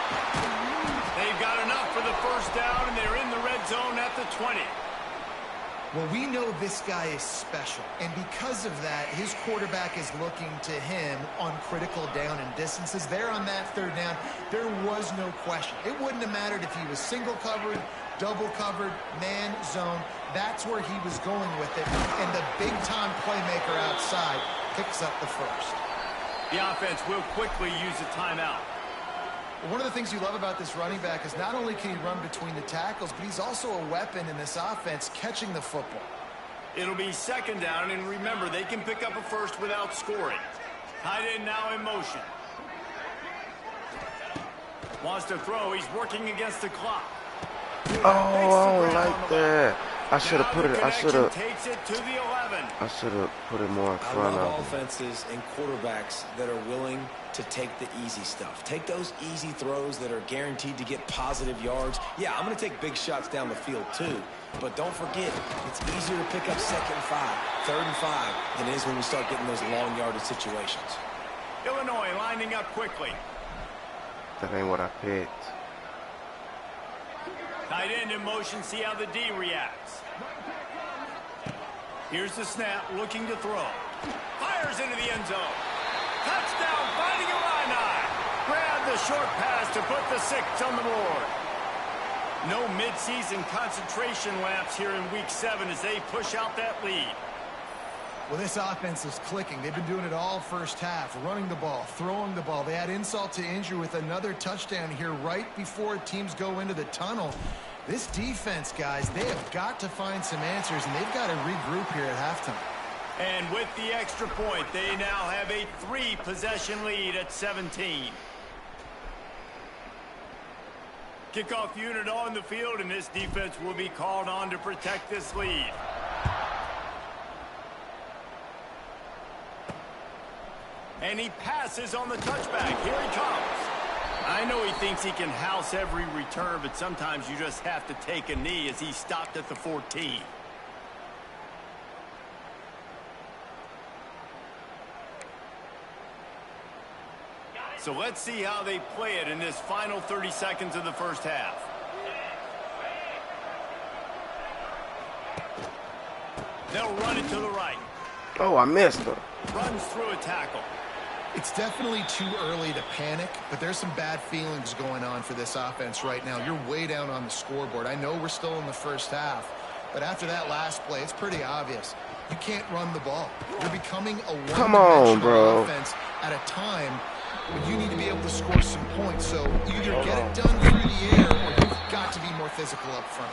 They've got enough for the first down, and they're in the red zone at the 20. Well, we know this guy is special, and because of that, his quarterback is looking to him on critical down and distances. There on that 3rd down, there was no question. It wouldn't have mattered if he was single covered, double covered, man, zone. That's where he was going with it, and the big-time playmaker outside picks up the first. The offense will quickly use a timeout. One of the things you love about this running back is not only can he run between the tackles, but he's also a weapon in this offense catching the football. It'll be 2nd down, and remember, they can pick up a first without scoring. Tight end now in motion. Wants to throw. He's working against the clock. Oh, I don't like that. I should have put it. I should have. Takes it to the 11. I should have put it more in I front love of him. offenses and quarterbacks that are willing to take the easy stuff. Take those easy throws that are guaranteed to get positive yards. Yeah, I'm going to take big shots down the field too. But don't forget, it's easier to pick up 2nd and 5, 3rd and 5 than it is when we start getting those long yardage situations. Illinois lining up quickly. That ain't what I picked. Tight end in motion, see how the D reacts. Here's the snap, looking to throw. Fires into the end zone. Touchdown, finding Illini. Grab the short pass to put the 6 on the board. No midseason concentration laps here in Week 7 as they push out that lead. Well, this offense is clicking. They've been doing it all first half, running the ball, throwing the ball. They add insult to injury with another touchdown here right before teams go into the tunnel. This defense, guys, they have got to find some answers, and they've got to regroup here at halftime. And with the extra point, they now have a 3-possession lead at 17. Kickoff unit on the field, and this defense will be called on to protect this lead. And he passes on the touchback. Here he comes. I know he thinks he can house every return, but sometimes you just have to take a knee as he stopped at the 14. So let's see how they play it in this final 30 seconds of the first half. They'll run it to the right. Oh, I missed her. Runs through a tackle. It's definitely too early to panic, but there's some bad feelings going on for this offense right now. You're way down on the scoreboard. I know we're still in the first half, but after that last play, it's pretty obvious. You can't run the ball. You're becoming a one-dimensional offense at a time when you need to be able to score some points. So either get it done through the air or you've got to be more physical up front.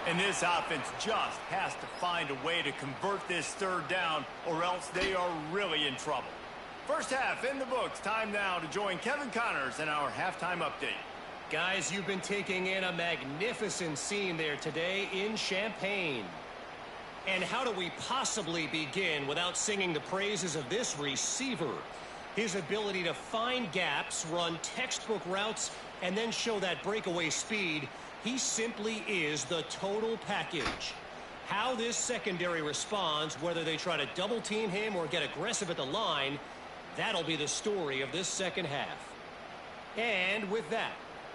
And this offense just has to find a way to convert this 3rd down, or else they are really in trouble. First half in the books. Time now to join Kevin Connors in our halftime update. Guys, you've been taking in a magnificent scene there today in Champaign. And how do we possibly begin without singing the praises of this receiver? His ability to find gaps, run textbook routes, and then show that breakaway speed, he simply is the total package. How this secondary responds, whether they try to double team him or get aggressive at the line, that'll be the story of this second half. And with that,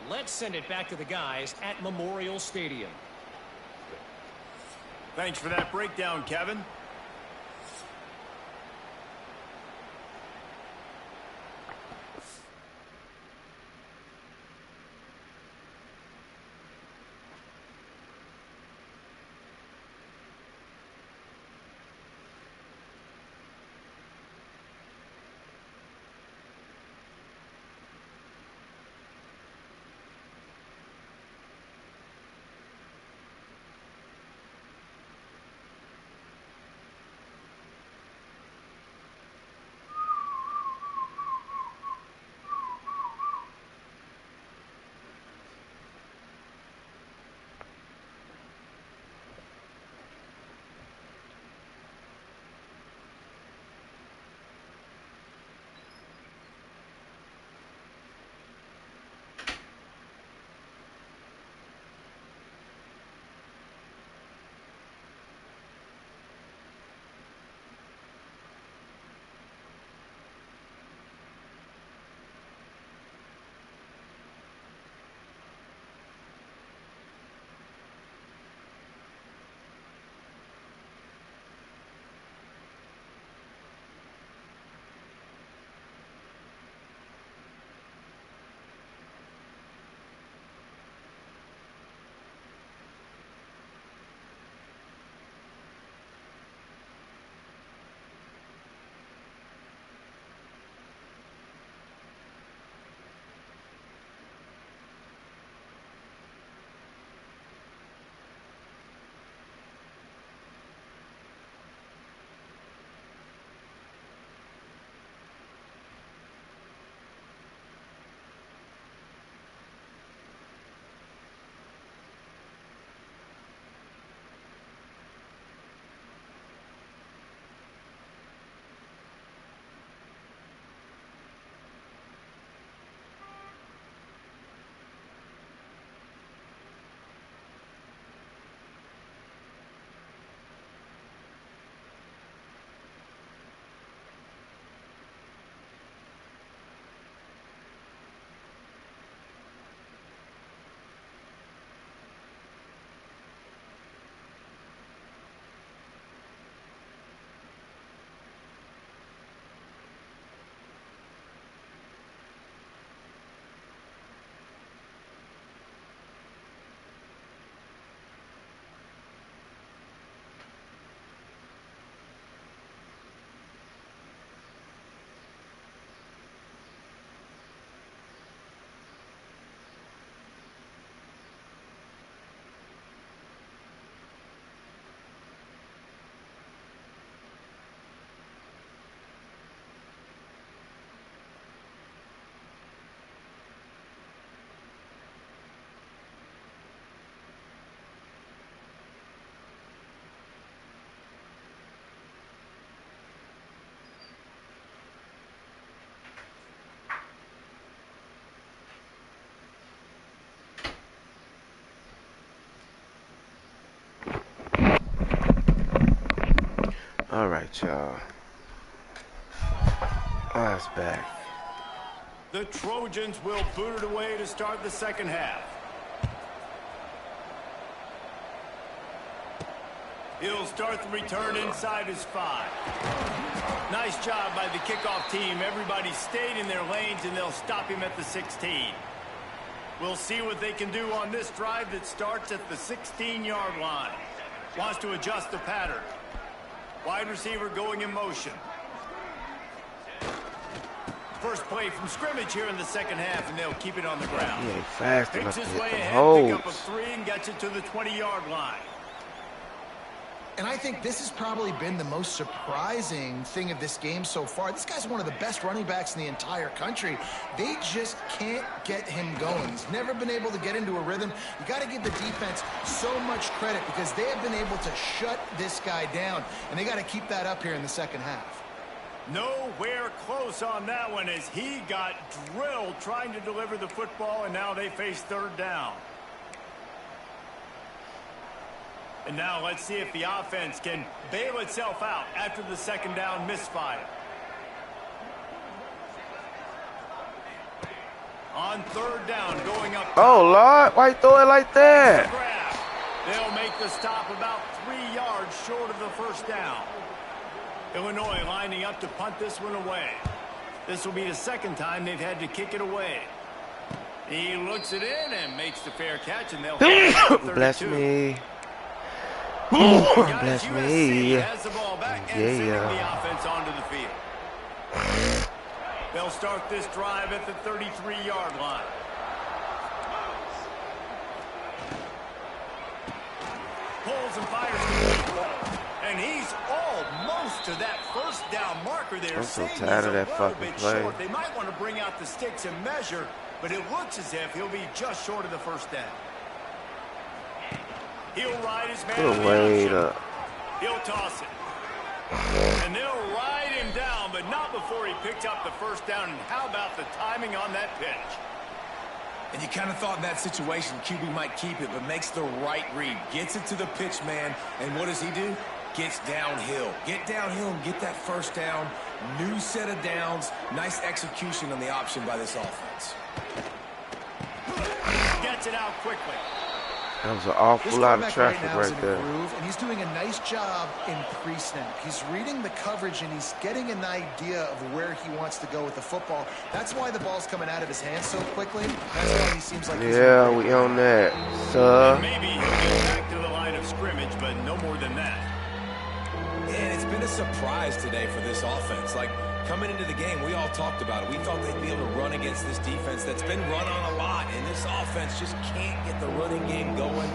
let's send it back to the guys at Memorial Stadium. Thanks for that breakdown, Kevin. All right, y'all. That's back. The Trojans will boot it away to start the second half. He'll start the return inside his 5. Nice job by the kickoff team. Everybody stayed in their lanes, and they'll stop him at the 16. We'll see what they can do on this drive that starts at the 16-yard line. Wants to adjust the pattern. Wide receiver going in motion. First play from scrimmage here in the second half, and they'll keep it on the ground. He ain't fast enough Takes to his way hit the ahead, pick up a holes. 3, and gets it to the 20-yard line. And I think this has probably been the most surprising thing of this game so far. This guy's one of the best running backs in the entire country. They just can't get him going. He's never been able to get into a rhythm. You got to give the defense so much credit because they have been able to shut this guy down, and they got to keep that up here in the second half. Nowhere close on that one as he got drilled trying to deliver the football, and now they face third down. And now let's see if the offense can bail itself out after the second down misfire. On third down, going up. Oh, Lord, why you throw it like that? They'll make the stop about 3 yards short of the first down. Illinois lining up to punt this one away. This will be the second time they've had to kick it away. He looks it in and makes the fair catch, and they'll bless me. Bless me. Has the ball back and sending the offense onto the field. They'll start this drive at the 33-yard line. Pulls and fires. And he's almost to that first down marker there. I'm so tired of that fucking play. Short. They might want to bring out the sticks and measure, but it looks as if he'll be just short of the first down. He'll ride his man. He'll toss it. And they'll ride him down, but not before he picked up the first down. And how about the timing on that pitch? And you kind of thought in that situation QB might keep it, but makes the right read. Gets it to the pitch man, and what does he do? Gets downhill. Get downhill and get that first down. New set of downs. Nice execution on the option by this offense. Gets it out quickly. That was an awful lot of traffic right there. And he's doing a nice job in pre-snap. He's reading the coverage, and he's getting an idea of where he wants to go with the football. That's why the ball's coming out of his hands so quickly. That's why he seems like he's we on that, sir. Maybe he'll get back to the line of scrimmage, but no more than that. And it's been a surprise today for this offense. Like, coming into the game, we all talked about it. We thought they'd be able to run against this defense that's been run on a lot, and this offense just can't get the running game going.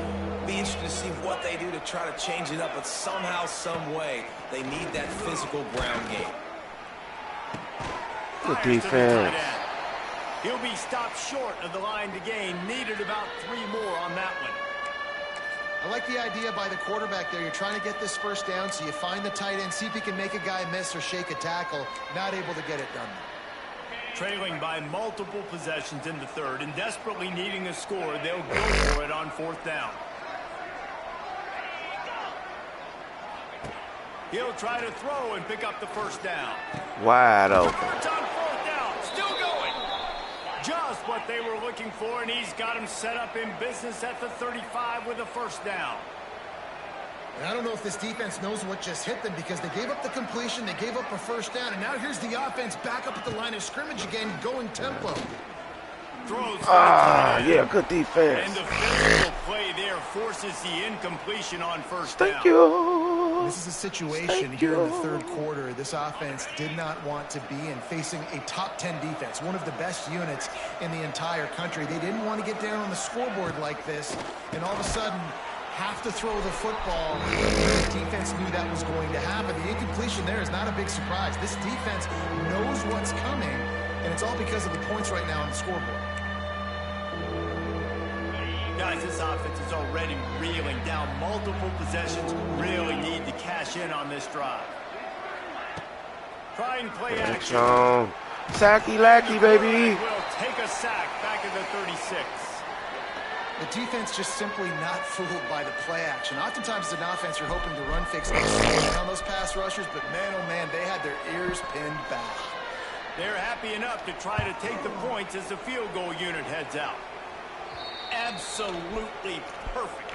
Be interested to see what they do to try to change it up, but somehow, some way, they need that physical ground game. Good defense. He'll be stopped short of the line to gain. Needed about 3 more on that one. I like the idea by the quarterback there. You're trying to get this first down, so you find the tight end, see if he can make a guy miss or shake a tackle. Not able to get it done. Trailing by multiple possessions in the third and desperately needing a score, they'll go for it on fourth down. He'll try to throw and pick up the first down. Wide open. It's on fourth down. Still going. Just what they were looking for, and he's got him set up in business at the 35 with a first down. And I don't know if this defense knows what just hit them, because they gave up the completion, they gave up a first down, and now here's the offense back up at the line of scrimmage again, going tempo. Throws yeah, good defense. And the physical play there forces the incompletion on first down. Thank you. This is a situation here in the third quarter this offense did not want to be in, facing a top 10 defense, one of the best units in the entire country. They didn't want to get down on the scoreboard like this, and all of a sudden have to throw the football. The defense knew that was going to happen. The incompletion there is not a big surprise. This defense knows what's coming, and it's all because of the points right now on the scoreboard. Guys, this offense is already reeling down multiple possessions. Really need to cash in on this drive. Try and play action. Sacky lacky, baby. Will take a sack back at the 36. The defense just simply not fooled by the play action. Oftentimes as an offense, you're hoping to run fix on those pass rushers, but man, oh man, they had their ears pinned back. They're happy enough to try to take the points as the field goal unit heads out. Absolutely perfect.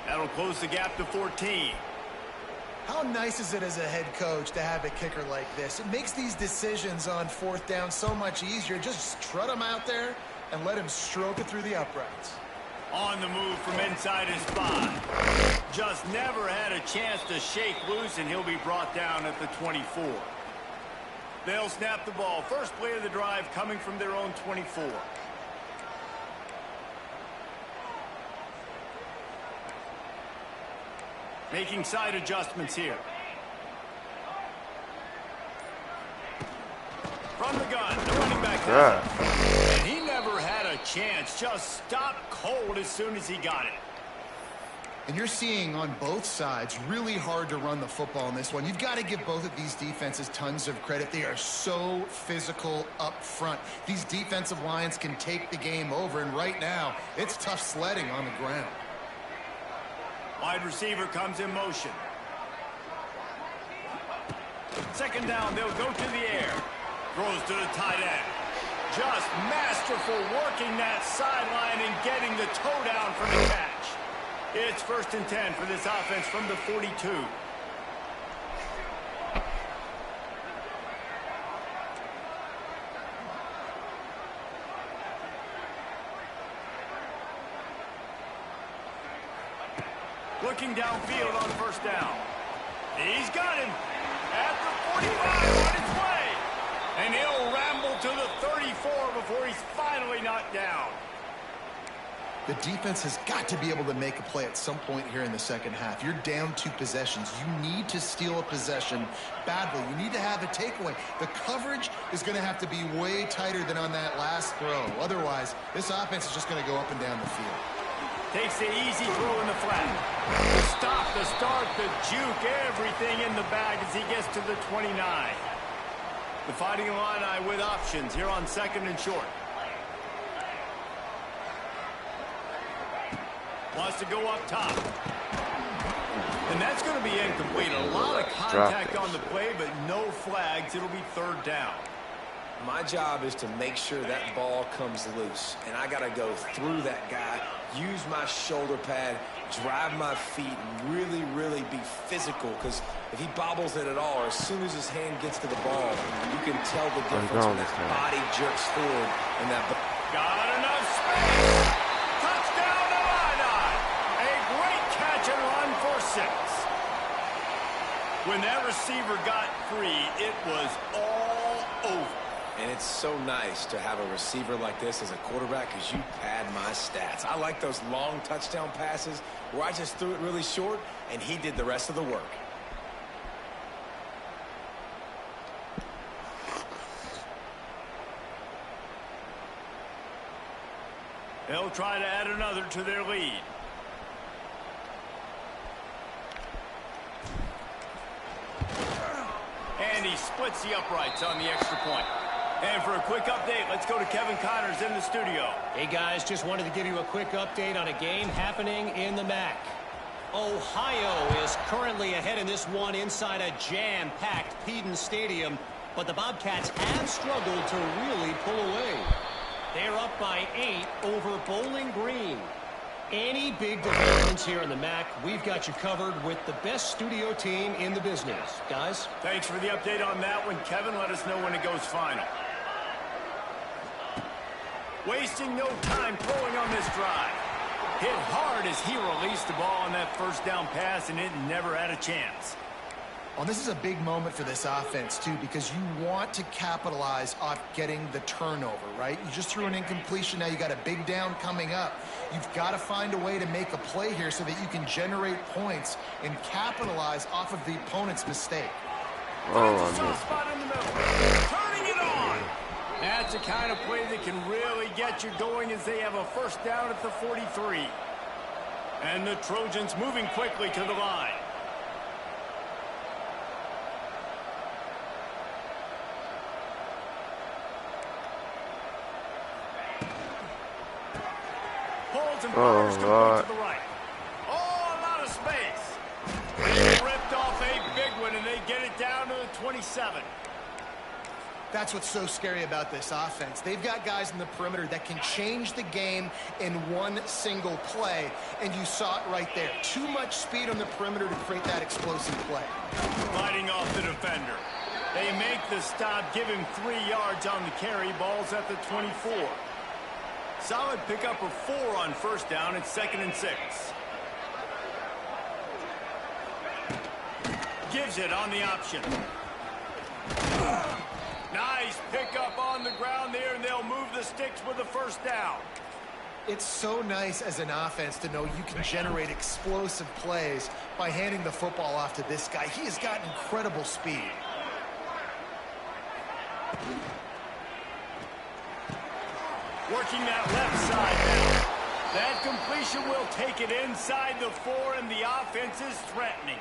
That'll close the gap to 14. How nice is it as a head coach to have a kicker like this? It makes these decisions on fourth down so much easier. Just strut him out there and let him stroke it through the uprights. On the move from inside his 5. Just never had a chance to shake loose, and he'll be brought down at the 24. They'll snap the ball. First play of the drive coming from their own 24. Making side adjustments here. From the gun, the running back does it. And he never had a chance. Just stopped cold as soon as he got it. And you're seeing on both sides really hard to run the football in this one. You've got to give both of these defenses tons of credit. They are so physical up front. These defensive lines can take the game over, and right now, it's tough sledding on the ground. Wide receiver comes in motion. Second down, they'll go to the air. Throws to the tight end. Just masterful working that sideline and getting the toe down for the catch. It's 1st and 10 for this offense from the 42. Looking downfield on 1st down. He's got him at the 45 on his way. And he'll ramble to the 34 before he's finally knocked down. The defense has got to be able to make a play at some point here in the second half. You're down 2 possessions. You need to steal a possession badly. You need to have a takeaway. The coverage is going to have to be way tighter than on that last throw. Otherwise, this offense is just going to go up and down the field. Takes the easy throw in the flat. The stop, the start, the juke, everything in the bag as he gets to the 29. The Fighting Illini with options here on 2nd and short. Wants to go up top. And that's going to be incomplete. A lot of contact on the play, but no flags. It'll be 3rd down. My job is to make sure that ball comes loose. And I got to go through that guy, use my shoulder pad, drive my feet, and really, really be physical. Because if he bobbles it at all, or as soon as his hand gets to the ball, you can tell the difference when that body jerks forward and that ball. Got enough space. Touchdown Illini. A great catch and run for 6. When that receiver got free, it was all over. And it's so nice to have a receiver like this as a quarterback because you pad my stats. I like those long touchdown passes where I just threw it really short and he did the rest of the work. They'll try to add another to their lead. And he splits the uprights on the extra point. And for a quick update, let's go to Kevin Connors in the studio. Hey, guys, just wanted to give you a quick update on a game happening in the MAC. Ohio is currently ahead in this one inside a jam-packed Peden Stadium, but the Bobcats have struggled to really pull away. They're up by 8 over Bowling Green. Any big developments here in the MAC, we've got you covered with the best studio team in the business. Guys? Thanks for the update on that one, Kevin. Let us know when it goes final. Wasting no time throwing on this drive. Hit hard as he released the ball on that 1st down pass, and it never had a chance. Well, this is a big moment for this offense, too, because you want to capitalize off getting the turnover, right? You just threw an incompletion. Now you got a big down coming up. You've got to find a way to make a play here so that you can generate points and capitalize off of the opponent's mistake. Spot in the middle. Turning it on. That's the kind of play that can really get you going as they have a 1st down at the 43. And the Trojans moving quickly to the line. Pulls and fires to the right. Oh, a lot of space. They ripped off a big one, and they get it down to the 27. That's what's so scary about this offense. They've got guys in the perimeter that can change the game in one single play, and you saw it right there. Too much speed on the perimeter to create that explosive play. Fighting off the defender. They make the stop, give him 3 yards on the carry. Ball's at the 24. Solid pickup of 4 on 1st down. It's 2nd and 6. Gives it on the option. Nice pickup on the ground there, and they'll move the sticks with the 1st down. It's so nice as an offense to know you can generate explosive plays by handing the football off to this guy. He has got incredible speed. Working that left side now. That completion will take it inside the 4, and the offense is threatening.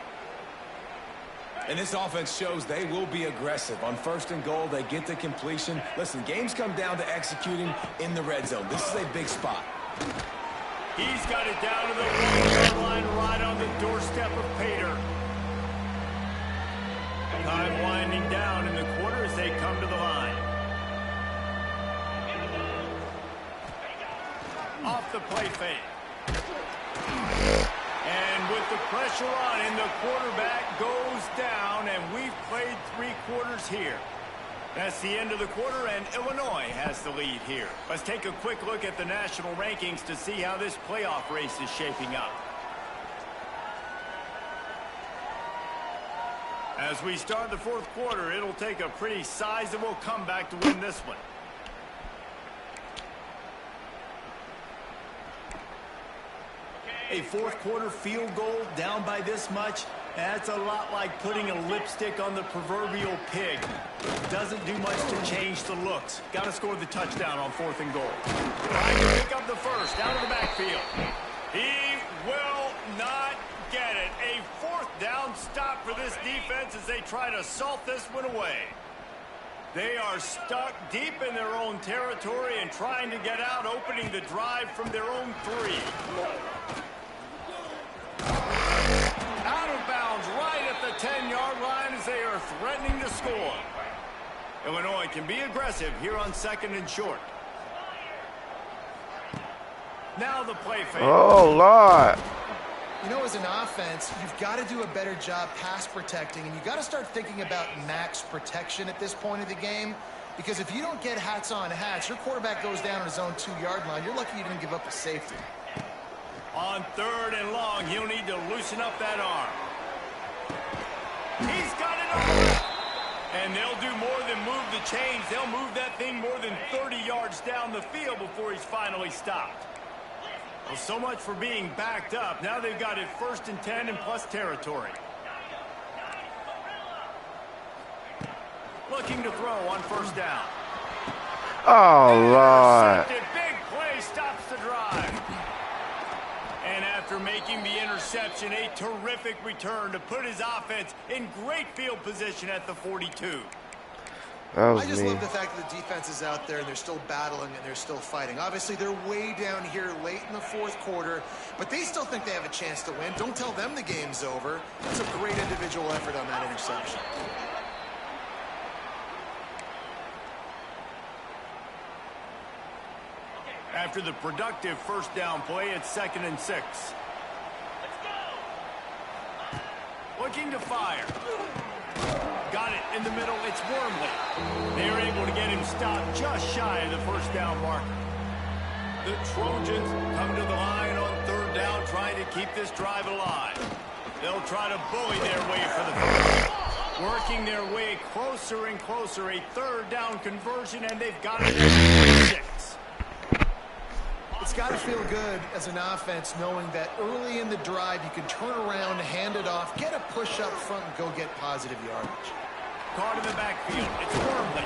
And this offense shows they will be aggressive. On 1st and goal, they get the completion. Listen, games come down to executing in the red zone. This is a big spot. He's got it down to the 1-yard line, right on the doorstep of Pater. Time winding down in the quarter as they come to the line. Off the play fake. And with the pressure on him, the quarterback goes down, and we've played 3 quarters here. That's the end of the quarter, and Illinois has the lead here. Let's take a quick look at the national rankings to see how this playoff race is shaping up. As we start the 4th quarter, it'll take a pretty sizable comeback to win this one. A 4th quarter field goal down by this much, that's a lot like putting a lipstick on the proverbial pig. Doesn't do much to change the looks. Got to score the touchdown on 4th and goal. Trying to pick up the first, out of the backfield. He will not get it. A 4th down stop for this defense as they try to salt this one away. They are stuck deep in their own territory and trying to get out, opening the drive from their own 3. Out of bounds right at the 10-yard line as they are threatening to score. Illinois can be aggressive here on 2nd and short. Now the play fake. Oh, Lord. You know, as an offense, you've got to do a better job pass protecting, and you've got to start thinking about max protection at this point of the game, because if you don't get hats on hats, your quarterback goes down on his own 2-yard line. You're lucky you didn't give up a safety. On 3rd and long, he'll need to loosen up that arm. He's got it over. And they'll do more than move the chains. They'll move that thing more than 30 yards down the field before he's finally stopped. Well, so much for being backed up. Now they've got it 1st and 10 and plus territory. Looking to throw on 1st down. Oh, Lord. Big play stops the drive. And after making the interception, a terrific return to put his offense in great field position at the 42. I just love the fact that the defense is out there and they're still battling and they're still fighting. Obviously, they're way down here late in the 4th quarter, but they still think they have a chance to win. Don't tell them the game's over. That's a great individual effort on that interception. After the productive 1st down play, it's 2nd and 6. Looking to fire. Got it in the middle. It's Wormley. They're able to get him stopped just shy of the 1st down marker. The Trojans come to the line on 3rd down, trying to keep this drive alive. They'll try to bully their way for the 1st. Working their way closer and closer. A 3rd down conversion, and they've got it at 6. It's got to feel good as an offense knowing that early in the drive you can turn around, hand it off, get a push up front, and go get positive yardage. Caught in the backfield. It's Wormley.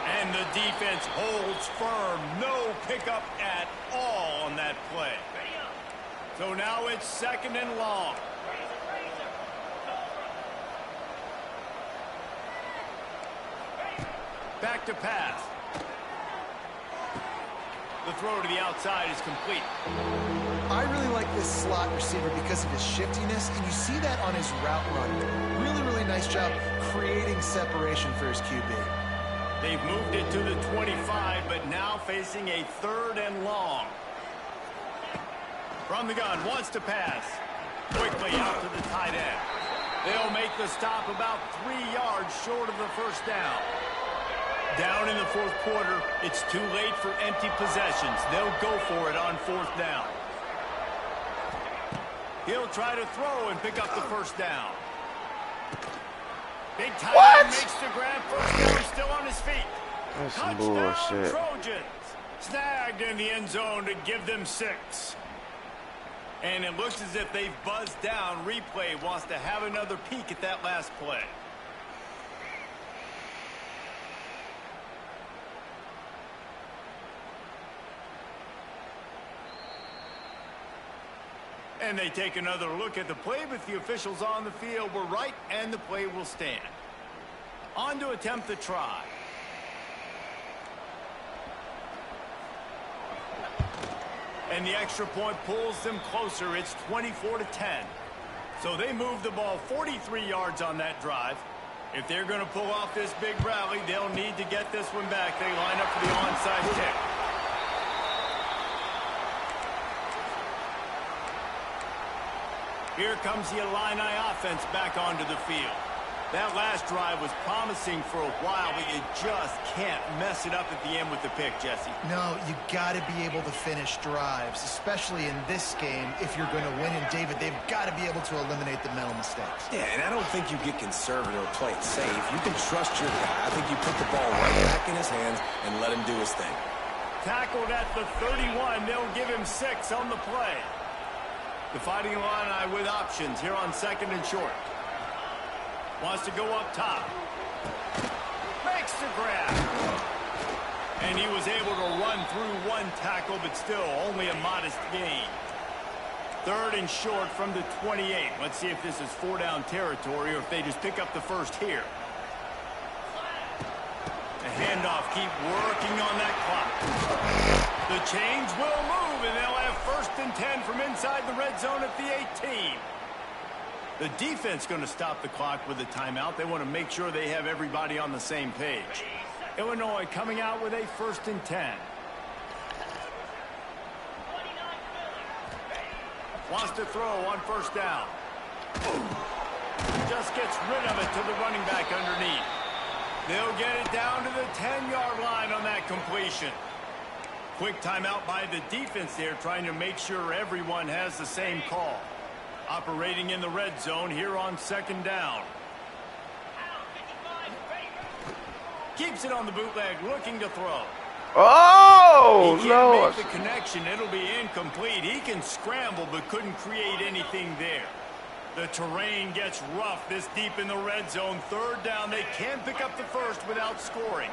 And the defense holds firm. No pickup at all on that play. So now it's 2nd and long. Back to pass. The throw to the outside is complete. I really like this slot receiver because of his shiftiness, and you see that on his route run. Really, really nice job creating separation for his QB. They've moved it to the 25, but now facing a 3rd and long. From the gun, wants to pass. Quickly out to the tight end. They'll make the stop about 3 yards short of the 1st down. Down in the 4th quarter, it's too late for empty possessions. They'll go for it on 4th down. He'll try to throw and pick up the 1st down. Big time makes the grab. 1st down, still on his feet. That's some Touchdown, bullshit. Trojans. Snagged in the end zone to give them 6. And it looks as if they've buzzed down. Replay wants to have another peek at that last play. And they take another look at the play, but the officials on the field were right, and the play will stand. On to attempt the try. And the extra point pulls them closer. It's 24-10. So they move the ball 43 yards on that drive. If they're going to pull off this big rally, they'll need to get this one back. They line up for the onside kick. Here comes the Illini offense back onto the field. That last drive was promising for a while, but you just can't mess it up at the end with the pick, Jesse. No, you got to be able to finish drives, especially in this game if you're going to win. And, David, they've got to be able to eliminate the mental mistakes. Yeah, and I don't think you get conservative or play it safe. You can trust your guy. I think you put the ball right back in his hands and let him do his thing. Tackled at the 31. They'll give him 6 on the play. The Fighting Illini with options here on 2nd and short. Wants to go up top. Makes the grab. And he was able to run through 1 tackle, but still only a modest gain. 3rd and short from the 28. Let's see if this is 4-down territory or if they just pick up the first here. The handoff, keep working on that clock. The change will move, and they'll have 1st and 10 from inside the red zone at the 18. The defense going to stop the clock with a timeout. They want to make sure they have everybody on the same page. Illinois coming out with a 1st and 10. Wants to throw on 1st down. Just gets rid of it to the running back underneath. They'll get it down to the 10-yard line on that completion. Quick timeout by the defense there, trying to make sure everyone has the same call. Operating in the red zone here on 2nd down. Keeps it on the bootleg, looking to throw. Oh, he no. Can't make the connection. It'll be incomplete. He can scramble, but couldn't create anything there. The terrain gets rough this deep in the red zone. 3rd down. They can't pick up the first without scoring.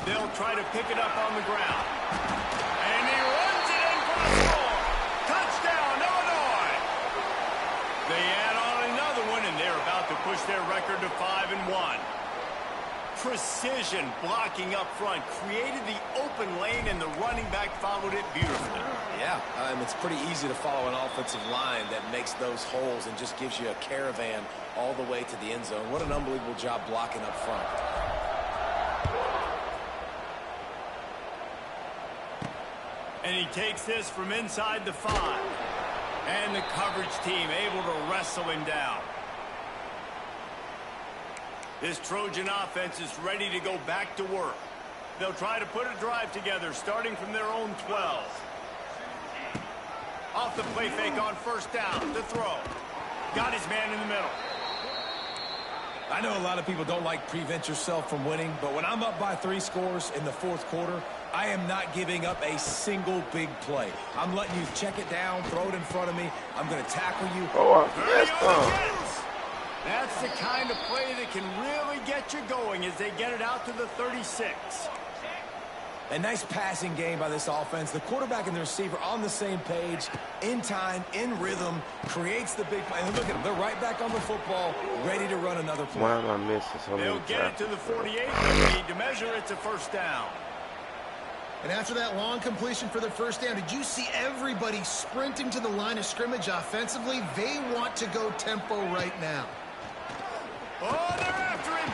They'll try to pick it up on the ground. And he runs it in for the score. Touchdown, Illinois. They add on another one, and they're about to push their record to 5-1. Precision blocking up front created the open lane, and the running back followed it beautifully. Yeah, it's pretty easy to follow an offensive line that makes those holes and just gives you a caravan all the way to the end zone. What an unbelievable job blocking up front. And he takes this from inside the 5. And the coverage team able to wrestle him down. This Trojan offense is ready to go back to work. They'll try to put a drive together, starting from their own 12. Off the play fake on 1st down. The throw. Got his man in the middle. I know a lot of people don't like prevent yourself from winning, but when I'm up by 3 scores in the 4th quarter, I am not giving up a single big play. I'm letting you check it down, throw it in front of me. I'm going to tackle you. That's the kind of play that can really get you going as they get it out to the 36. A nice passing game by this offense. The quarterback and the receiver on the same page, in time, in rhythm, creates the big play. And look at them. They're right back on the football, ready to run another play. Why am I missing so many They'll get it to the 48. They need to measure. It's a 1st down. And after that long completion for their 1st down, did you see everybody sprinting to the line of scrimmage offensively? They want to go tempo right now. Oh, they're after him.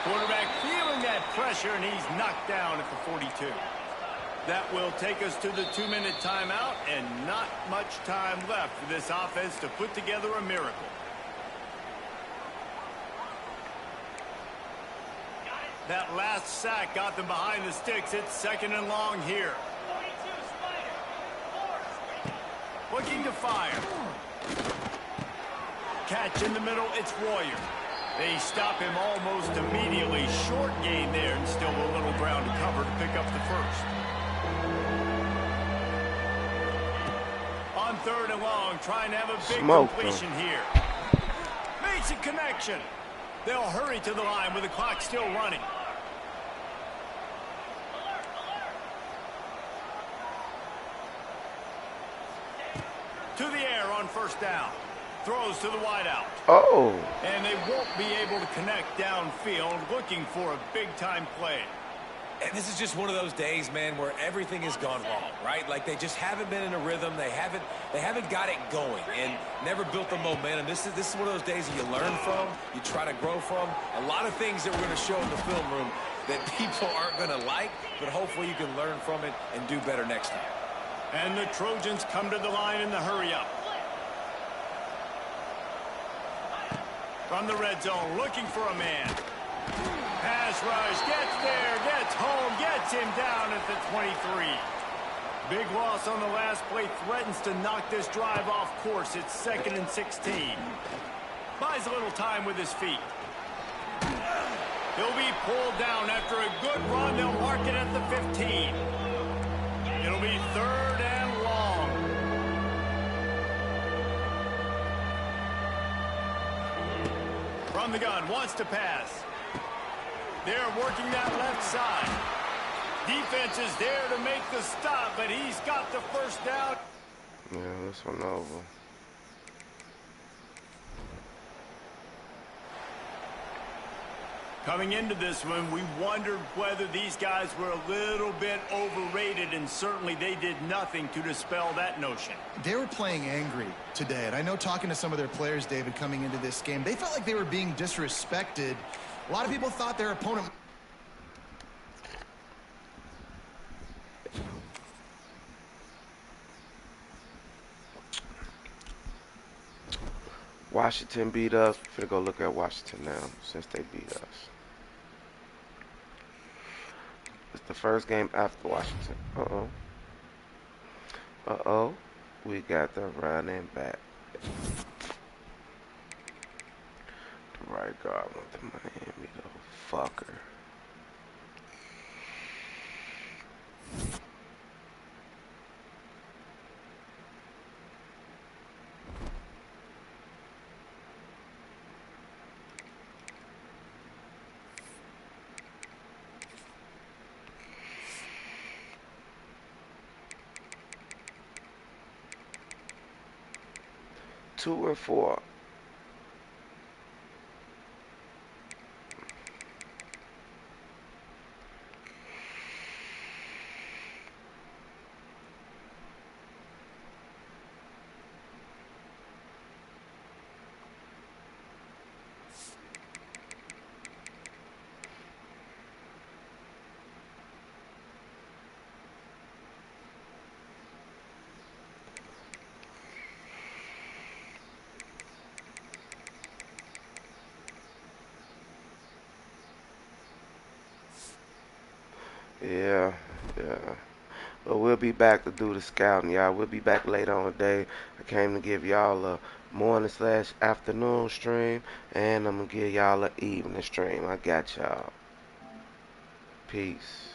Quarterback feeling that pressure, and he's knocked down at the 42. That will take us to the 2-minute timeout, and not much time left for this offense to put together a miracle. That last sack got them behind the sticks. It's 2nd and long here. Looking to fire. Catch in the middle, it's Warrior. They stop him almost immediately. Short gain there, and still a little ground to cover to pick up the first. On 3rd and long, trying to have a big completion here. Makes a connection. They'll hurry to the line with the clock still running. first down. Throws to the wideout. Oh. And they won't be able to connect downfield, looking for a big-time play. And this is just one of those days, man, where everything has gone wrong, right? Like they just haven't been in a rhythm. They haven't got it going and never built the momentum. This is one of those days that you learn from, you try to grow from. A lot of things that we're going to show in the film room that people aren't going to like, but hopefully you can learn from it and do better next time. And the Trojans come to the line in the hurry-up. From the red zone, looking for a man. Pass rush, gets there, gets home, gets him down at the 23. Big loss on the last play, threatens to knock this drive off course. It's 2nd and 16. Buys a little time with his feet. He'll be pulled down after a good run. They'll mark it at the 15. It'll be 3rd and long. From the gun, wants to pass. They're working that left side. Defense is there to make the stop, but he's got the first down. Yeah, this one over. Coming into this one, we wondered whether these guys were a little bit overrated, and certainly they did nothing to dispel that notion. They were playing angry today, and I know talking to some of their players, David, coming into this game, they felt like they were being disrespected. A lot of people thought their opponent... Washington beat us. We're going to go look at Washington now since they beat us. It's the first game after Washington. Uh-oh. Uh-oh. We got the running back. The right guard went to Miami, though. Fucker. Two and four. Yeah. But we'll be back to do the scouting, y'all. We'll be back later on today. I came to give y'all a morning/afternoon stream, and I'm going to give y'all an evening stream. I got y'all. Peace.